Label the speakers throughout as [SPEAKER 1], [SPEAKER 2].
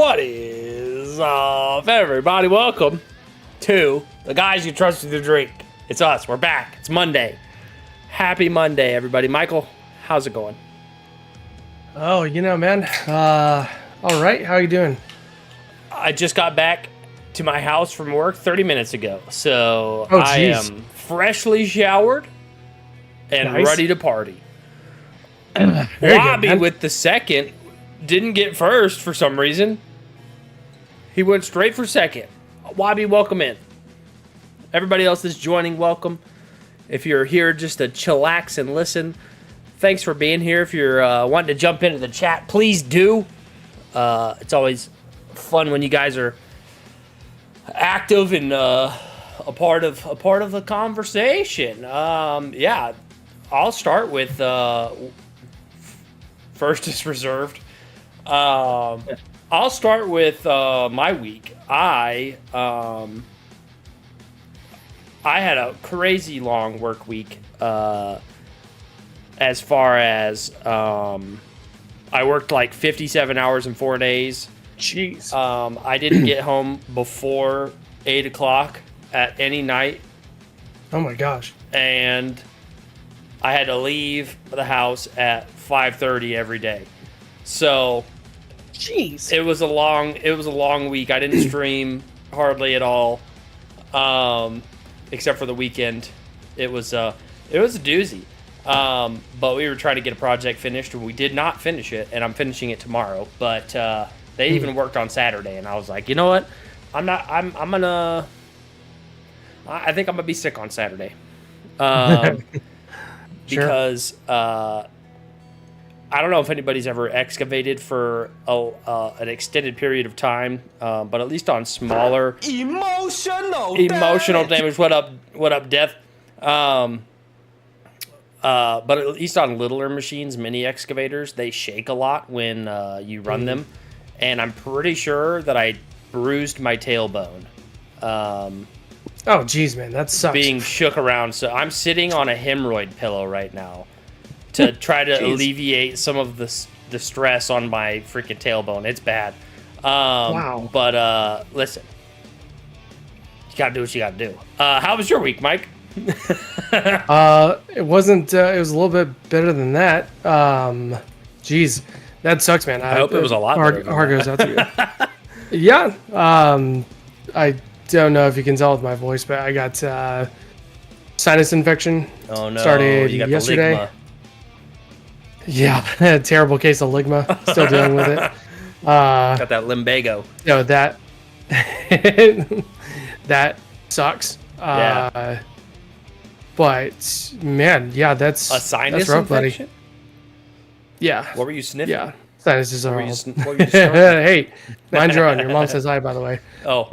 [SPEAKER 1] What is up, everybody? Welcome to the guys you trust with your drink. It's us. We're back. It's Monday. Happy Monday, everybody. Michael, how's it going?
[SPEAKER 2] Oh, man. All right. How you doing?
[SPEAKER 1] I just got back to my house from work 30 minutes ago, so I am freshly showered and ready to party. Bobby with the second didn't get first for some reason. He went straight for second. Wobby, welcome in. Everybody else that's joining, welcome. If you're here just to chillax and listen, thanks for being here. If you're wanting to jump into the chat, please do. It's always fun when you guys are active and a part of the conversation. Yeah, I'll start with first is reserved. I'll start with my week. I had a crazy long work week. As far as I worked like 57 hours in 4 days.
[SPEAKER 2] Jeez.
[SPEAKER 1] I didn't get home before 8 o'clock at any night.
[SPEAKER 2] Oh my gosh.
[SPEAKER 1] And I had to leave the house at 5:30 every day. So,
[SPEAKER 2] jeez.
[SPEAKER 1] It was a long week. I didn't stream hardly at all. Except for the weekend. It was a doozy. But we were trying to get a project finished, and we did not finish it, and I'm finishing it tomorrow. But they even worked on Saturday, and I was like, you know what? I think I'm gonna be sick on Saturday. Because I don't know if anybody's ever excavated for an extended period of time, but at least on smaller emotional damage. What up, Death? But at least on littler machines, mini excavators, they shake a lot when you run them, and I'm pretty sure that I bruised my tailbone.
[SPEAKER 2] Oh, geez, man, that sucks.
[SPEAKER 1] Being shook around, so I'm sitting on a hemorrhoid pillow right now to try to alleviate some of the stress on my freaking tailbone. It's bad.
[SPEAKER 2] Wow.
[SPEAKER 1] But listen, you gotta do what you gotta do. How was your week, Mike?
[SPEAKER 2] It wasn't. It was a little bit better than that. Geez, that sucks, man.
[SPEAKER 1] I hope it was a lot better.
[SPEAKER 2] Heart goes out to you. Yeah. I don't know if you can tell with my voice, but I got sinus infection.
[SPEAKER 1] Oh no!
[SPEAKER 2] Started
[SPEAKER 1] you got
[SPEAKER 2] yesterday.
[SPEAKER 1] The ligma.
[SPEAKER 2] Yeah, terrible case of ligma. Still dealing with it.
[SPEAKER 1] Got that limbago.
[SPEAKER 2] No, that that sucks.
[SPEAKER 1] Yeah.
[SPEAKER 2] But man, yeah, that's
[SPEAKER 1] a sinus
[SPEAKER 2] that's rough,
[SPEAKER 1] infection.
[SPEAKER 2] Buddy. Yeah.
[SPEAKER 1] What were you sniffing?
[SPEAKER 2] Yeah, sinuses are all.
[SPEAKER 1] What were you snorting?
[SPEAKER 2] Hey, mind your own. Your mom says hi, by the way.
[SPEAKER 1] Oh.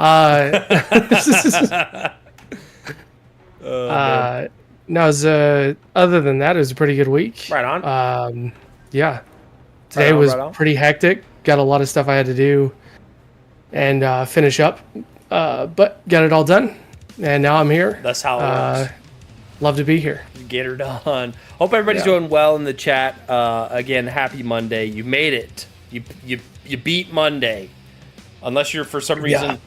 [SPEAKER 2] No, it was, other than that, it was a pretty good week.
[SPEAKER 1] Right on.
[SPEAKER 2] Yeah. Today was pretty hectic. Got a lot of stuff I had to do and finish up, but got it all done. And now I'm here.
[SPEAKER 1] That's how it works.
[SPEAKER 2] Love to be here.
[SPEAKER 1] Get her done. Hope everybody's doing well in the chat. Again, happy Monday. You made it. You beat Monday. Unless you're for some reason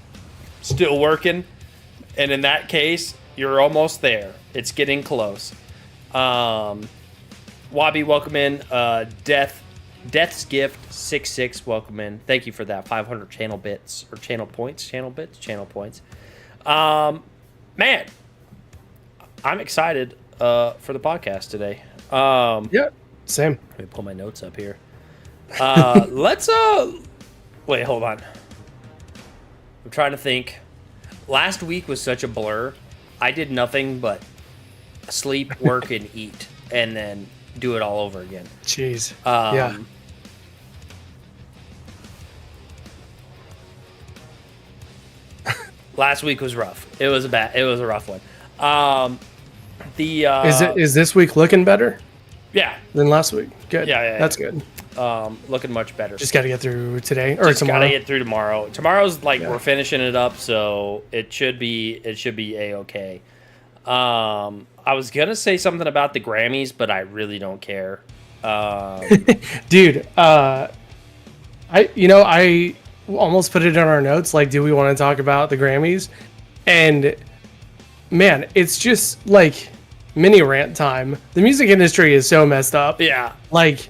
[SPEAKER 1] still working. And in that case, you're almost there. It's getting close. Wobby, welcome in. Death's Gift 66, welcome in. Thank you for that. 500 channel bits or channel points. Man, I'm excited for the podcast today.
[SPEAKER 2] Yeah, same.
[SPEAKER 1] Let me pull my notes up here. Let's wait, hold on. I'm trying to think. Last week was such a blur. I did nothing but sleep, work, and eat, and then do it all over again.
[SPEAKER 2] Jeez. Yeah.
[SPEAKER 1] Last week was rough. It was a rough one.
[SPEAKER 2] Is this week looking better?
[SPEAKER 1] Yeah.
[SPEAKER 2] Than last week. Good.
[SPEAKER 1] Yeah.
[SPEAKER 2] That's good.
[SPEAKER 1] Looking much better.
[SPEAKER 2] Just got to get through today or tomorrow.
[SPEAKER 1] Got to get through tomorrow. Tomorrow's we're finishing it up, so it should be a-okay. I was gonna say something about the Grammys, but I really don't care.
[SPEAKER 2] Dude, I almost put it in our notes. Like, do we want to talk about the Grammys? And man, it's just like mini rant time. The music industry is so messed up.
[SPEAKER 1] Yeah.
[SPEAKER 2] Like,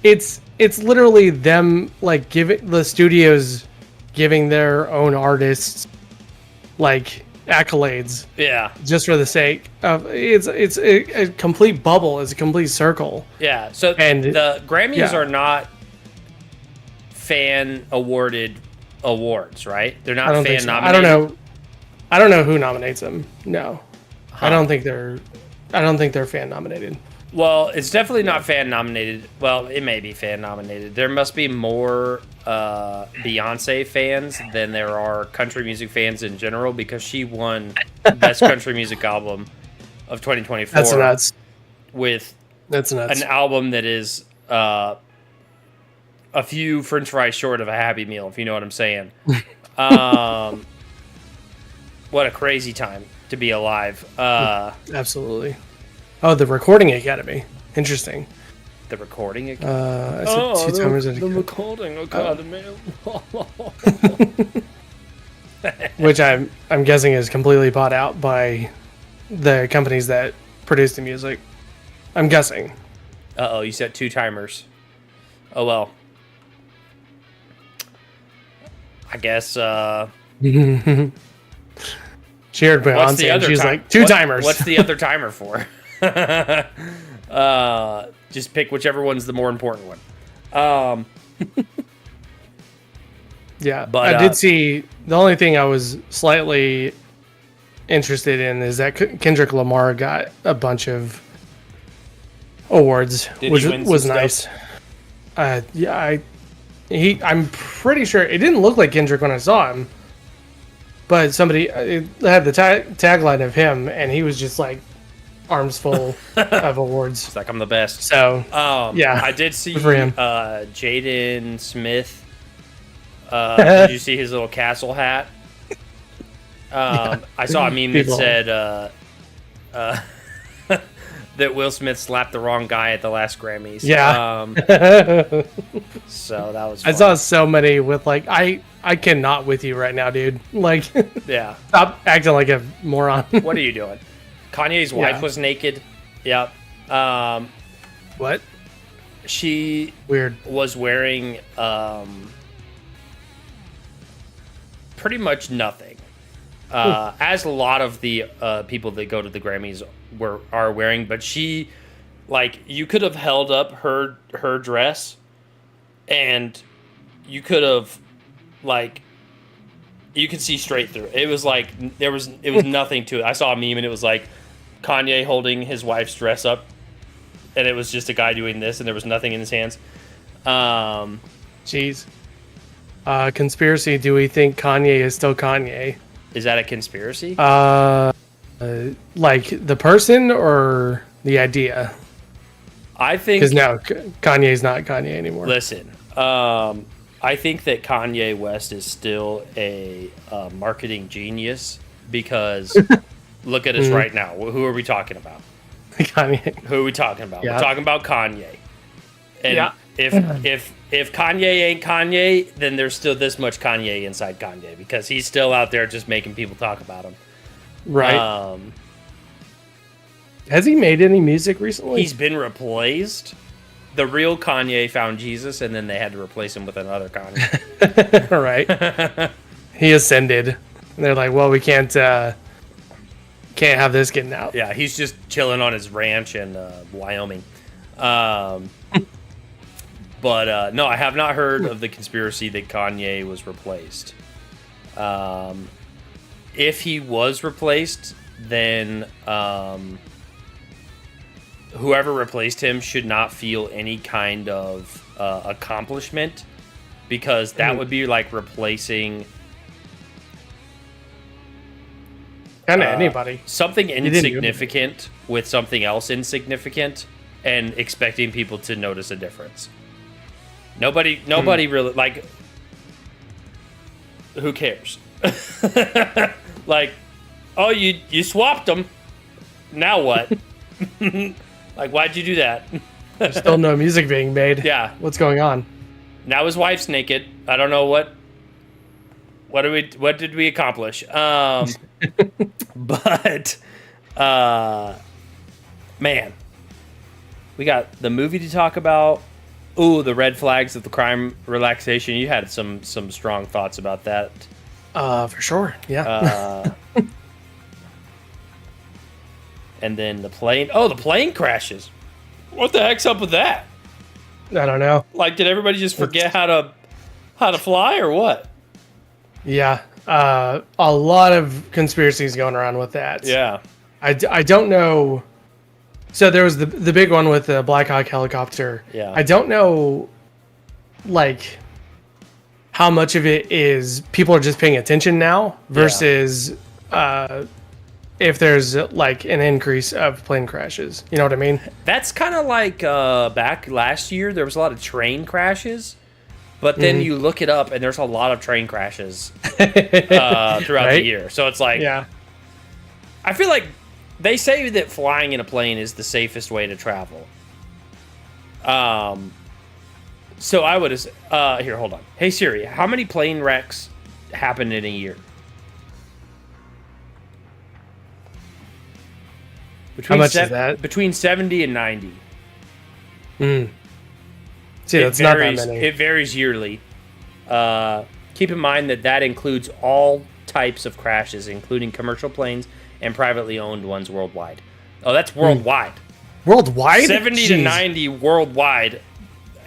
[SPEAKER 2] it's literally them like giving the studios giving their own artists like accolades.
[SPEAKER 1] Yeah.
[SPEAKER 2] Just for the sake of it's a complete bubble. It's a complete circle.
[SPEAKER 1] Yeah. So the Grammys are not fan awarded awards, right? They're not fan nominated.
[SPEAKER 2] I don't know who nominates them. No. Huh. I don't think they're fan nominated.
[SPEAKER 1] Well, it's definitely not fan nominated. Well, it may be fan nominated. There must be more Beyonce fans than there are country music fans in general, because she won Best Country Music Album of 2024.
[SPEAKER 2] That's nuts.
[SPEAKER 1] That's nuts. An album that is a few French fries short of a Happy Meal, if you know what I'm saying. What a crazy time to be alive.
[SPEAKER 2] Absolutely. Oh, the Recording Academy. Interesting.
[SPEAKER 1] The Recording Academy? The Recording Academy.
[SPEAKER 2] Which I'm guessing is completely bought out by the companies that produce the music. I'm guessing.
[SPEAKER 1] Uh-oh, you said 2 timers. Oh, well. I guess,
[SPEAKER 2] She heard Beyonce and she's like, 2 timers.
[SPEAKER 1] What's the other timer for? Just pick whichever one's the more important one.
[SPEAKER 2] Yeah, but I did see, the only thing I was slightly interested in is that Kendrick Lamar got a bunch of awards, which was nice. Yeah, I'm pretty sure it didn't look like Kendrick when I saw him, but somebody had the tagline of him, and he was just like arms full of awards.
[SPEAKER 1] It's like, I'm the best.
[SPEAKER 2] So yeah,
[SPEAKER 1] I did see Jaden Smith. Did you see his little castle hat? I saw a meme that said that Will Smith slapped the wrong guy at the last Grammys.
[SPEAKER 2] Yeah.
[SPEAKER 1] So that was fun.
[SPEAKER 2] I saw so many with like, I cannot with you right now, dude. Like,
[SPEAKER 1] yeah.
[SPEAKER 2] Stop acting like a moron.
[SPEAKER 1] What are you doing? Kanye's wife was naked. Yep.
[SPEAKER 2] What?
[SPEAKER 1] She was wearing pretty much nothing. As a lot of the people that go to the Grammys are wearing, but she, like, you could have held up her dress, and you could have, like, you could see straight through. It was like it was nothing to it. I saw a meme and it was like Kanye holding his wife's dress up, and it was just a guy doing this, and there was nothing in his hands.
[SPEAKER 2] Jeez. Conspiracy. Do we think Kanye is still Kanye?
[SPEAKER 1] Is that a conspiracy?
[SPEAKER 2] Like the person or the idea?
[SPEAKER 1] I think,
[SPEAKER 2] because now Kanye's not Kanye anymore.
[SPEAKER 1] Listen, I think that Kanye West is still a marketing genius, because look at us right now. Who are we talking about?
[SPEAKER 2] Kanye.
[SPEAKER 1] Who are we talking about?
[SPEAKER 2] Yeah.
[SPEAKER 1] We're talking about Kanye. And if Kanye ain't Kanye, then there's still this much Kanye inside Kanye, because he's still out there just making people talk about him.
[SPEAKER 2] Right. Has he made any music recently?
[SPEAKER 1] He's been replaced. The real Kanye found Jesus, and then they had to replace him with another Kanye.
[SPEAKER 2] Right. He ascended. And they're like, well, we can't have this getting out.
[SPEAKER 1] Yeah, he's just chilling on his ranch in Wyoming. But no, I have not heard of the conspiracy that Kanye was replaced. If he was replaced, then whoever replaced him should not feel any kind of accomplishment, because that would be like replacing
[SPEAKER 2] kind of anybody.
[SPEAKER 1] Something insignificant with something else insignificant, and expecting people to notice a difference. Nobody really, like, who cares? Like, oh, you swapped them. Now what? Like, why'd you do that?
[SPEAKER 2] There's still no music being made.
[SPEAKER 1] Yeah.
[SPEAKER 2] What's going on?
[SPEAKER 1] Now his wife's naked. I don't know what What did we accomplish? But man, we got the movie to talk about. Ooh, the red flags of the crime relaxation. You had some strong thoughts about that.
[SPEAKER 2] For sure. Yeah.
[SPEAKER 1] And then the plane. Oh, the plane crashes. What the heck's up with that?
[SPEAKER 2] I don't know.
[SPEAKER 1] Like, did everybody just forget how to fly or what?
[SPEAKER 2] Yeah. A lot of conspiracies going around with that.
[SPEAKER 1] Yeah.
[SPEAKER 2] I don't know. So there was the big one with the Black Hawk helicopter.
[SPEAKER 1] Yeah.
[SPEAKER 2] I don't know, like, how much of it is people are just paying attention now versus if there's like an increase of plane crashes. You know what I mean?
[SPEAKER 1] That's kind of like back last year. There was a lot of train crashes, but then you look it up and there's a lot of train crashes throughout the year. So it's like, I feel like they say that flying in a plane is the safest way to travel. So I would here, hold on. Hey Siri, how many plane wrecks happen in a year?
[SPEAKER 2] How much is that?
[SPEAKER 1] Between 70 and 90.
[SPEAKER 2] See, that's not that many.
[SPEAKER 1] It varies yearly. Keep in mind that includes all types of crashes, including commercial planes and privately owned ones worldwide. Oh, that's worldwide.
[SPEAKER 2] Worldwide?
[SPEAKER 1] 70 to 90 worldwide.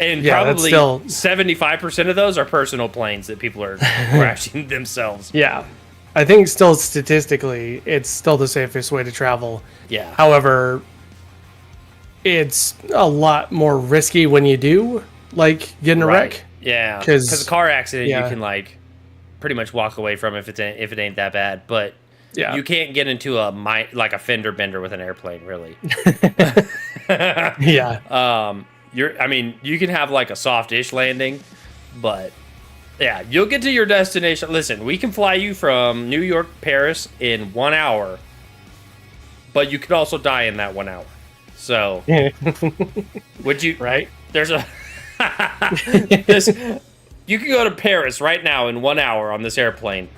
[SPEAKER 1] And probably 75% of those are personal planes that people are crashing themselves.
[SPEAKER 2] Yeah. I think still statistically, it's still the safest way to travel.
[SPEAKER 1] Yeah.
[SPEAKER 2] However, it's a lot more risky when you do, like, get in a wreck.
[SPEAKER 1] Yeah. Because a car accident, you can, like, pretty much walk away from if it ain't that bad. But you can't get into a fender bender with an airplane, really.
[SPEAKER 2] Yeah.
[SPEAKER 1] You can have, like, a soft-ish landing, but... Yeah, you'll get to your destination. Listen, we can fly you from New York, Paris in 1 hour, but you could also die in that 1 hour. So, would you?
[SPEAKER 2] Right?
[SPEAKER 1] There's a you can go to Paris right now in 1 hour on this airplane,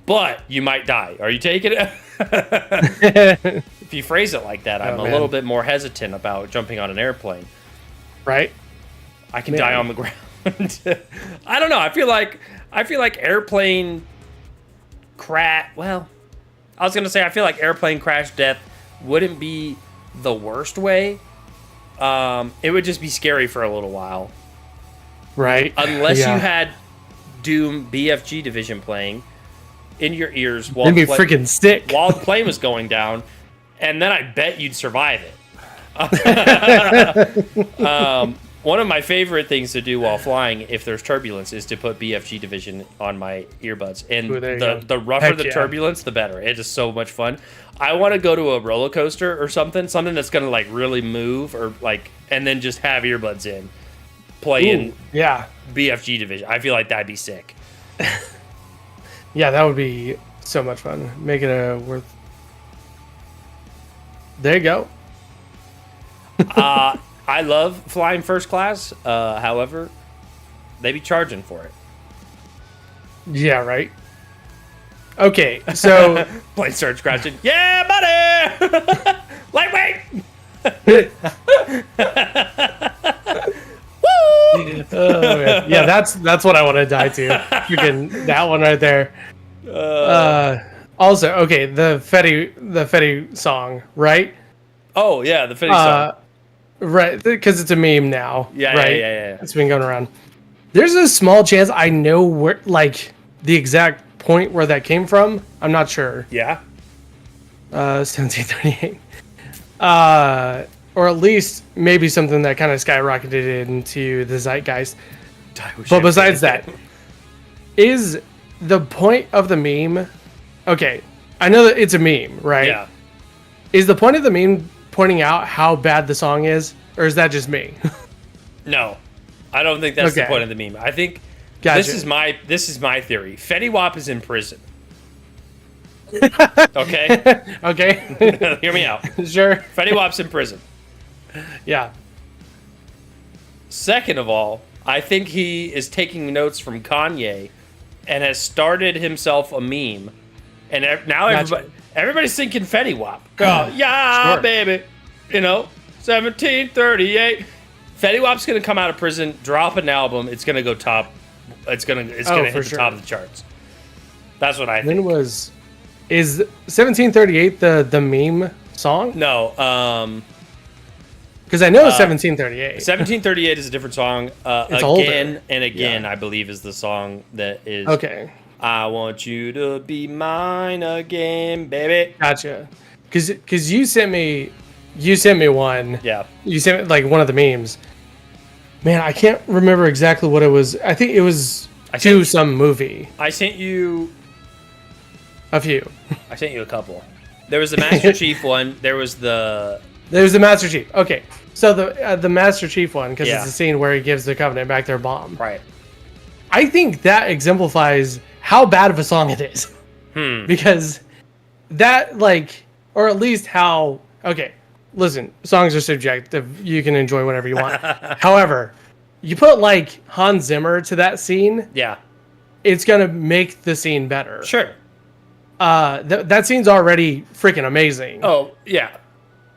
[SPEAKER 1] but you might die. Are you taking it? If you phrase it like that, I'm a little bit more hesitant about jumping on an airplane.
[SPEAKER 2] Right?
[SPEAKER 1] I can die on the ground. I don't know. I feel like airplane crash. Well, I was gonna say I feel like airplane crash death wouldn't be the worst way. It would just be scary for a little while,
[SPEAKER 2] right?
[SPEAKER 1] Unless you had Doom BFG Division playing in your ears while
[SPEAKER 2] freaking sick
[SPEAKER 1] while the plane was going down, and then I bet you'd survive it. One of my favorite things to do while flying, if there's turbulence, is to put BFG Division on my earbuds. And the rougher the turbulence, the better. It is so much fun. I want to go to a roller coaster or something that's going to like really move or like, and then just have earbuds in, playing BFG Division. I feel like that'd be sick.
[SPEAKER 2] Yeah, that would be so much fun. Make it a worth. There you go.
[SPEAKER 1] I love flying first class. However, they be charging for it.
[SPEAKER 2] Yeah, right. Okay, so
[SPEAKER 1] plane starts crashing. Yeah, buddy. Lightweight. Woo!
[SPEAKER 2] Yeah, that's what I want to die to. Freaking that one right there. Also, okay, the Fetty song, right?
[SPEAKER 1] Oh yeah, the Fetty song.
[SPEAKER 2] Right, because it's a meme now.
[SPEAKER 1] Yeah,
[SPEAKER 2] right?
[SPEAKER 1] Yeah.
[SPEAKER 2] It's been going around. There's a small chance I know where, like, the exact point where that came from. I'm not sure.
[SPEAKER 1] Yeah.
[SPEAKER 2] 1738. Or at least maybe something that kind of skyrocketed into the zeitgeist. But besides that, is the point of the meme... Okay, I know that it's a meme, right?
[SPEAKER 1] Yeah.
[SPEAKER 2] Is the point of the meme pointing out how bad the song is, or is that just me?
[SPEAKER 1] No, I don't think that's the point of the meme. I think this is my theory. Fetty Wap is in prison. Okay.
[SPEAKER 2] Okay.
[SPEAKER 1] Hear me out.
[SPEAKER 2] Sure.
[SPEAKER 1] Fetty Wap's in prison.
[SPEAKER 2] Yeah.
[SPEAKER 1] Second of all, I think he is taking notes from Kanye and has started himself a meme. And now everybody's thinking Fetty Wap. Oh, yeah, sure. Baby. 1738. Fetty Wap's going to come out of prison, drop an album. It's going to go top. It's going to hit the top of the charts. That's what I think.
[SPEAKER 2] Is 1738 the meme song?
[SPEAKER 1] No.
[SPEAKER 2] Because I know 1738.
[SPEAKER 1] 1738 is a different song.
[SPEAKER 2] It's
[SPEAKER 1] Again
[SPEAKER 2] older.
[SPEAKER 1] and Again, I believe, is the song that is.
[SPEAKER 2] Okay.
[SPEAKER 1] I want you to be mine again, baby.
[SPEAKER 2] Gotcha. Because you sent me one.
[SPEAKER 1] Yeah.
[SPEAKER 2] You sent me like one of the memes. Man, I can't remember exactly what it was. I think it was some movie.
[SPEAKER 1] I sent you
[SPEAKER 2] a few.
[SPEAKER 1] I sent you a couple. There was the Master Chief one. There's the
[SPEAKER 2] Master Chief. Okay. So the Master Chief one, because it's the scene where he gives the Covenant back their bomb.
[SPEAKER 1] Right.
[SPEAKER 2] I think that exemplifies how bad of a song it is. Because that, or at least how... Okay, listen, songs are subjective. You can enjoy whatever you want. However, you put, Hans Zimmer to that scene...
[SPEAKER 1] Yeah.
[SPEAKER 2] It's going to make the scene better.
[SPEAKER 1] Sure.
[SPEAKER 2] That scene's already freaking amazing.
[SPEAKER 1] Oh, yeah.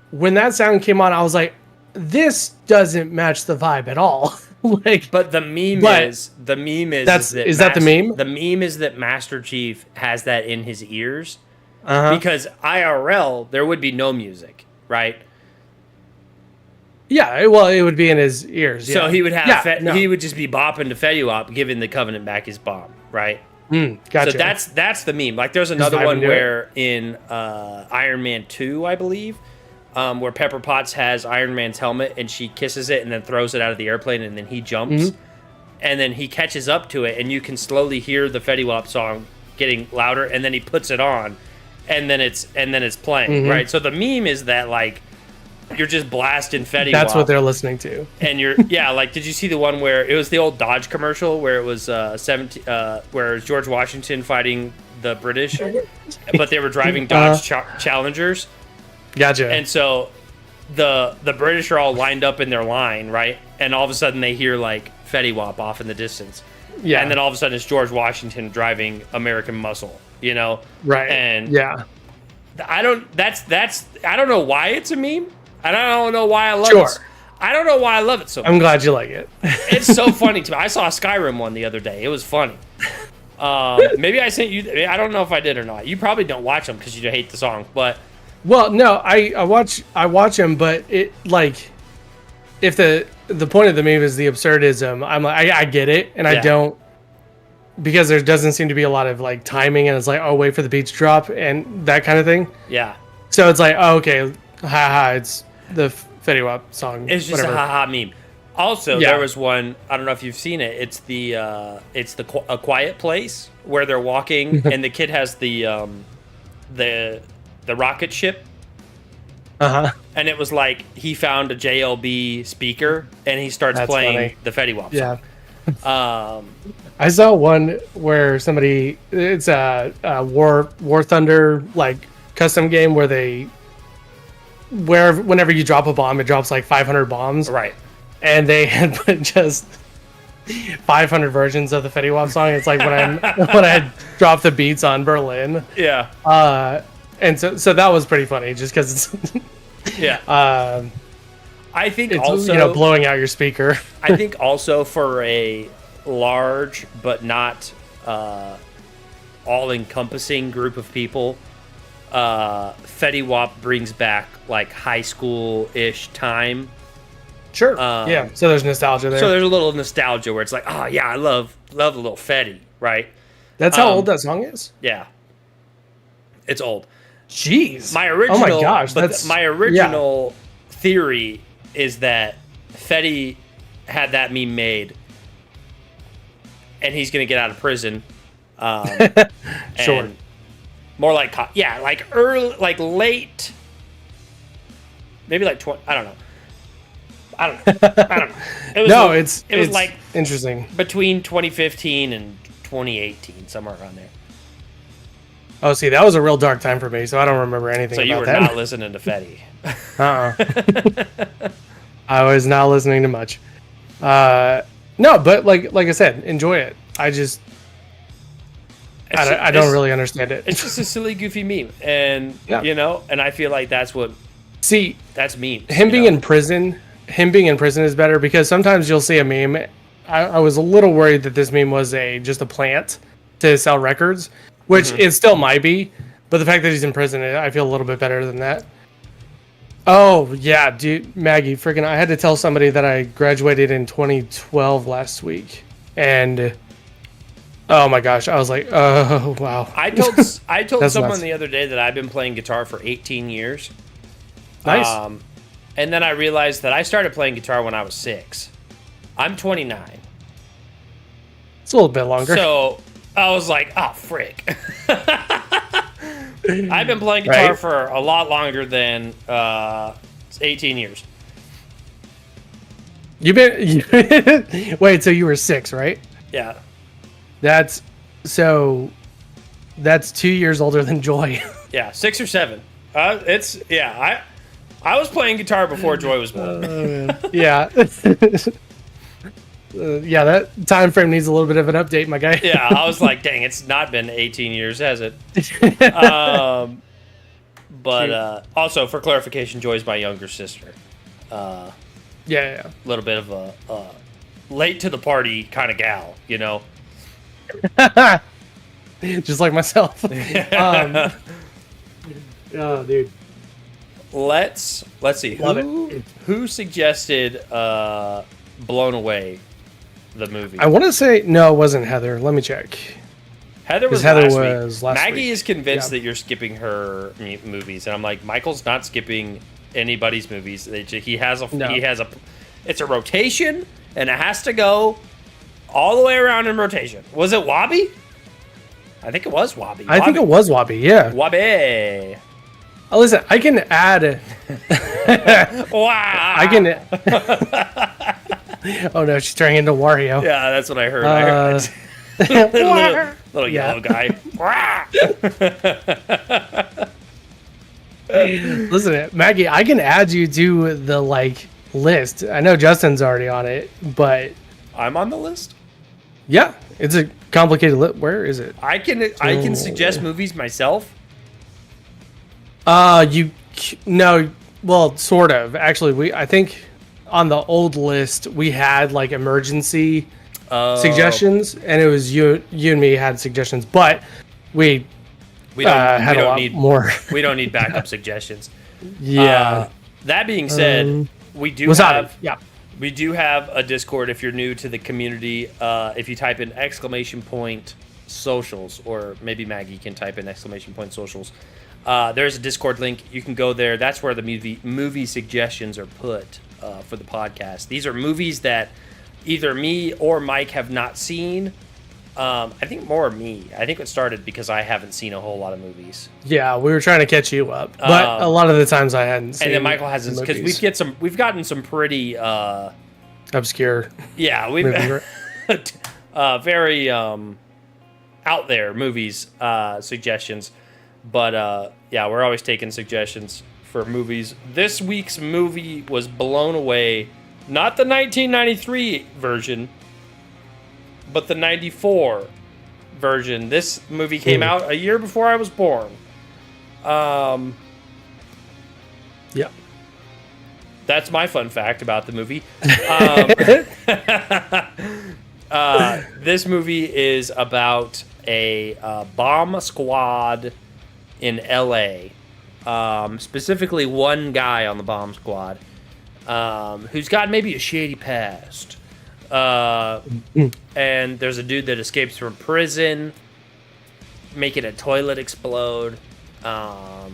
[SPEAKER 2] When that sound came on, I was like, this doesn't match the vibe at all.
[SPEAKER 1] But the meme is that
[SPEAKER 2] the meme?
[SPEAKER 1] The meme is that Master Chief has that in his ears. Because IRL, there would be no music, right?
[SPEAKER 2] Yeah, well, it would be in his ears.
[SPEAKER 1] So he would have he would just be bopping to Fetty Wap, giving the Covenant back his bomb, right?
[SPEAKER 2] Gotcha.
[SPEAKER 1] So that's the meme. There's another one where in Iron Man 2, I believe, where Pepper Potts has Iron Man's helmet and she kisses it and then throws it out of the airplane and then he jumps and then he catches up to it and you can slowly hear the Fetty Wap song getting louder and then he puts it on and then it's playing, right? So the meme is that you're just blasting Fetty Wap.
[SPEAKER 2] That's what they're listening to.
[SPEAKER 1] And did you see the one where it was the old Dodge commercial where it was where George Washington fighting the British, but they were driving Dodge Challengers.
[SPEAKER 2] Gotcha.
[SPEAKER 1] And so the British are all lined up in their line, right? And all of a sudden they hear Fetty Wap off in the distance. Yeah. And then all of a sudden it's George Washington driving American Muscle,
[SPEAKER 2] Right.
[SPEAKER 1] And I don't know why it's a meme. I don't know why I love it. I don't know why I love it so much.
[SPEAKER 2] I'm glad you like it.
[SPEAKER 1] It's so funny to me. I saw a Skyrim one the other day. It was funny. Maybe I sent you. I don't know if I did or not. You probably don't watch them because you hate the song. But
[SPEAKER 2] no, I watch them. But it if the point of the meme is the absurdism, I'm I get it, and I don't, because there doesn't seem to be a lot of timing, and it's wait for the beat to drop and that kind of thing.
[SPEAKER 1] Yeah.
[SPEAKER 2] So it's okay, haha, it's the Fetty Wap song.
[SPEAKER 1] It's just a haha meme. Also, there was one. I don't know if you've seen it. It's A Quiet Place where they're walking and the kid has the rocket ship. And it was he found a JLB speaker and he starts playing the Fetty Wap song. Yeah.
[SPEAKER 2] I saw one where it's a War Thunder custom game where whenever you drop a bomb, it drops 500 bombs.
[SPEAKER 1] Right.
[SPEAKER 2] And they had put just 500 versions of the Fetty Wap song. It's when I dropped the beats on Berlin.
[SPEAKER 1] Yeah.
[SPEAKER 2] And so that was pretty funny, just because it's
[SPEAKER 1] I think
[SPEAKER 2] it's,
[SPEAKER 1] also
[SPEAKER 2] blowing out your speaker.
[SPEAKER 1] I think also for a large but not all-encompassing group of people, Fetty Wap brings back high school-ish time.
[SPEAKER 2] Sure. So there's nostalgia there.
[SPEAKER 1] So there's a little nostalgia where it's oh yeah, I love a little Fetty, right?
[SPEAKER 2] That's how old that song is?
[SPEAKER 1] Yeah. It's old.
[SPEAKER 2] Jeez.
[SPEAKER 1] My original,
[SPEAKER 2] oh my gosh,
[SPEAKER 1] my original theory is that Fetty had that meme made and he's going to get out of prison.
[SPEAKER 2] Sure.
[SPEAKER 1] More early, late, maybe 20, I don't know. It was it was
[SPEAKER 2] interesting.
[SPEAKER 1] Between 2015 and 2018, somewhere around there.
[SPEAKER 2] Oh, see, that was a real dark time for me, so I don't remember anything about that.
[SPEAKER 1] So you were not listening to Fetty.
[SPEAKER 2] I was not listening to much. No, but like I said, enjoy it. I don't really understand it.
[SPEAKER 1] It's just a silly, goofy meme, and and I feel like that's what.
[SPEAKER 2] See,
[SPEAKER 1] that's memes.
[SPEAKER 2] Him being in prison is better because sometimes you'll see a meme. I was a little worried that this meme was just a plant to sell records, which it still might be, but the fact that he's in prison, I feel a little bit better than that. Oh yeah, dude, Maggie, freaking! I had to tell somebody that I graduated in 2012 last week, and oh my gosh, I was like, oh wow.
[SPEAKER 1] I told someone the other day that I've been playing guitar for 18 years.
[SPEAKER 2] Nice.
[SPEAKER 1] And then I realized that I started playing guitar when I was 6. I'm 29.
[SPEAKER 2] It's a little bit longer.
[SPEAKER 1] So I was like, oh, frick. I've been playing guitar for a lot longer than 18 years.
[SPEAKER 2] Wait, so you were 6, right?
[SPEAKER 1] Yeah.
[SPEAKER 2] That's 2 years older than Joy.
[SPEAKER 1] Yeah, 6 or 7. I was playing guitar before Joy was born.
[SPEAKER 2] Yeah. Yeah, that time frame needs a little bit of an update, my guy.
[SPEAKER 1] Yeah, I was like, dang, it's not been 18 years, has it? But also, for clarification, Joy's my younger sister.
[SPEAKER 2] Yeah.
[SPEAKER 1] A little bit of a late to the party kind of gal,
[SPEAKER 2] Just like myself. Oh, dude.
[SPEAKER 1] Let's see. Who suggested Blown Away, the movie?
[SPEAKER 2] I want to say no, it wasn't Heather. Let me check.
[SPEAKER 1] Heather was last week. Maggie is convinced that you're skipping her movies, and I'm like, Michael's not skipping anybody's movies. He has a. It's a rotation, and it has to go all the way around in rotation. Was it Wabi? I think it was Wabi.
[SPEAKER 2] I think it was Wabi. Yeah.
[SPEAKER 1] Wabi.
[SPEAKER 2] Oh, listen, I can add.
[SPEAKER 1] Wow.
[SPEAKER 2] I can. Oh no, she's turning into Wario.
[SPEAKER 1] Yeah, that's what I heard. Little yellow guy.
[SPEAKER 2] Listen, Maggie, I can add you to the list. I know Justin's already on it, but
[SPEAKER 1] I'm on the list.
[SPEAKER 2] Yeah, it's a complicated list. Where is it?
[SPEAKER 1] I can suggest movies myself.
[SPEAKER 2] Well, sort of. Actually, I think on the old list we had emergency suggestions, and it was you and me had suggestions, but we had a lot more.
[SPEAKER 1] We don't need backup suggestions.
[SPEAKER 2] Yeah.
[SPEAKER 1] That being said, we do have a Discord. If you're new to the community, if you type in !socials, or maybe Maggie can type in !socials. There's a Discord link. You can go there. That's where the movie suggestions are put for the podcast. These are movies that either me or Mike have not seen. I think more me. I think it started because I haven't seen a whole lot of movies.
[SPEAKER 2] Yeah, we were trying to catch you up, but a lot of the times I hadn't seen.
[SPEAKER 1] And then Michael hasn't, because we've gotten some pretty
[SPEAKER 2] obscure.
[SPEAKER 1] Yeah, we've very out there movies suggestions. But yeah, we're always taking suggestions for movies. This week's movie was Blown Away, not the 1993 version, but the 94 version. This movie came out a year before I was born.
[SPEAKER 2] Yeah.
[SPEAKER 1] That's my fun fact about the movie. This movie is about a bomb squad in LA, specifically one guy on the bomb squad, who's got maybe a shady past. And there's a dude that escapes from prison, making a toilet explode. How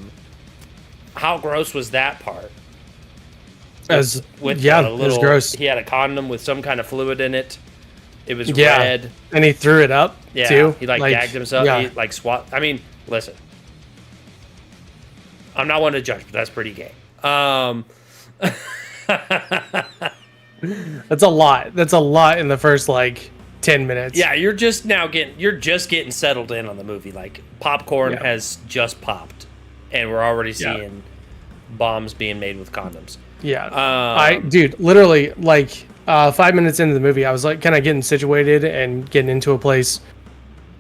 [SPEAKER 1] gross was that part?
[SPEAKER 2] It was gross.
[SPEAKER 1] He had a condom with some kind of fluid in it. It was red.
[SPEAKER 2] And he threw it up, too.
[SPEAKER 1] He gagged himself.
[SPEAKER 2] Yeah.
[SPEAKER 1] He swat. I mean, listen. I'm not one to judge, but that's pretty gay.
[SPEAKER 2] That's a lot. That's a lot in the first 10 minutes.
[SPEAKER 1] Yeah, you're just getting settled in on the movie. Popcorn has just popped, and we're already seeing bombs being made with condoms.
[SPEAKER 2] Yeah. Literally 5 minutes into the movie, I was kind of getting situated and getting into a place.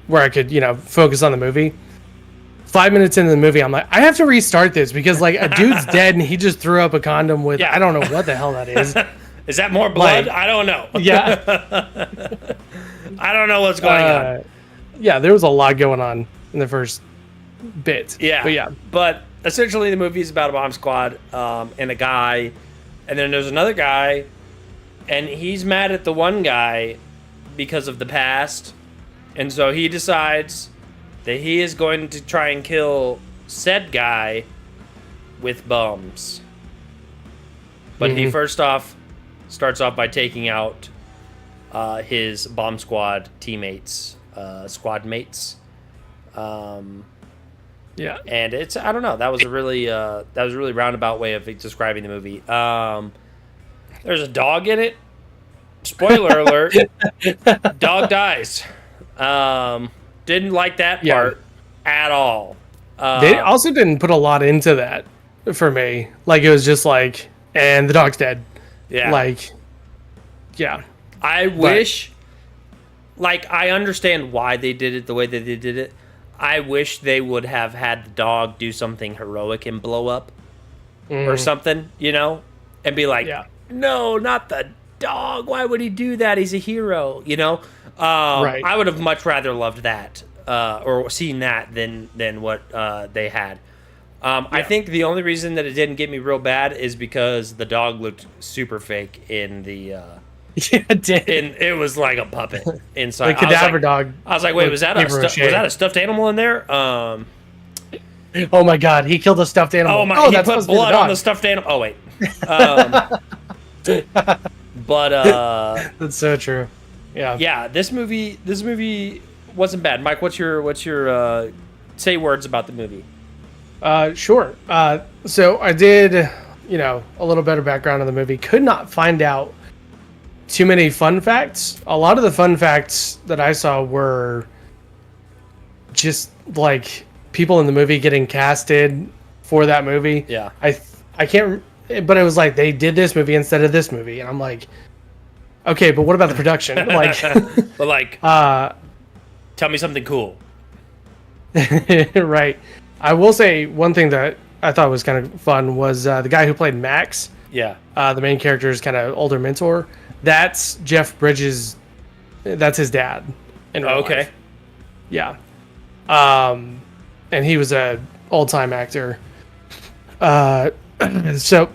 [SPEAKER 2] where I could, focus on the movie. 5 minutes into the movie, I'm like, I have to restart this because like a dude's dead and he just threw up a condom with, I don't know what the hell that is.
[SPEAKER 1] Is that more blood? I don't know.
[SPEAKER 2] Yeah.
[SPEAKER 1] I don't know what's going on.
[SPEAKER 2] Yeah, there was a lot going on in the first bit.
[SPEAKER 1] Yeah. But essentially the movie is about a bomb squad and a guy. And then there's another guy. And he's mad at the one guy because of the past. And so he decides that he is going to try and kill said guy with bombs. But he first off starts off by taking out his bomb squad teammates, squad mates. And it's, I don't know, that was a really roundabout way of describing the movie. There's a dog in it. Spoiler alert. Dog dies. Didn't like that part at all.
[SPEAKER 2] They also didn't put a lot into that for me. Like, it was just like, and the dog's dead.
[SPEAKER 1] Yeah.
[SPEAKER 2] Like, yeah.
[SPEAKER 1] I wish, like, I understand why they did it the way that they did it. I wish they would have had the dog do something heroic and blow up or something, and be like, no, not the dog. Why would he do that? He's a hero, Right. I would have much rather loved that or seen that than what they had. I think the only reason that it didn't get me real bad is because the dog looked super fake in the.
[SPEAKER 2] It did.
[SPEAKER 1] And it was like a puppet inside.
[SPEAKER 2] The cadaver dog.
[SPEAKER 1] I was like, wait, was that a stuffed animal in there? Oh
[SPEAKER 2] my God, he killed a stuffed animal.
[SPEAKER 1] Oh my! He put blood on the stuffed animal. Oh wait. But
[SPEAKER 2] that's so true.
[SPEAKER 1] Yeah. This movie wasn't bad. Mike, what's your say words about the movie?
[SPEAKER 2] Sure. So I did, a little better background on the movie. Could not find out too many fun facts. A lot of the fun facts that I saw were just like people in the movie getting casted for that movie.
[SPEAKER 1] Yeah.
[SPEAKER 2] I can't, but it was like they did this movie instead of this movie, and I'm like, okay, but what about the production? Like,
[SPEAKER 1] but like, tell me something cool.
[SPEAKER 2] Right. I will say one thing that I thought was kind of fun was the guy who played Max.
[SPEAKER 1] Yeah.
[SPEAKER 2] The main character's kind of older mentor. That's Jeff Bridges. That's his dad. In real life. Yeah. And he was a old-time actor. So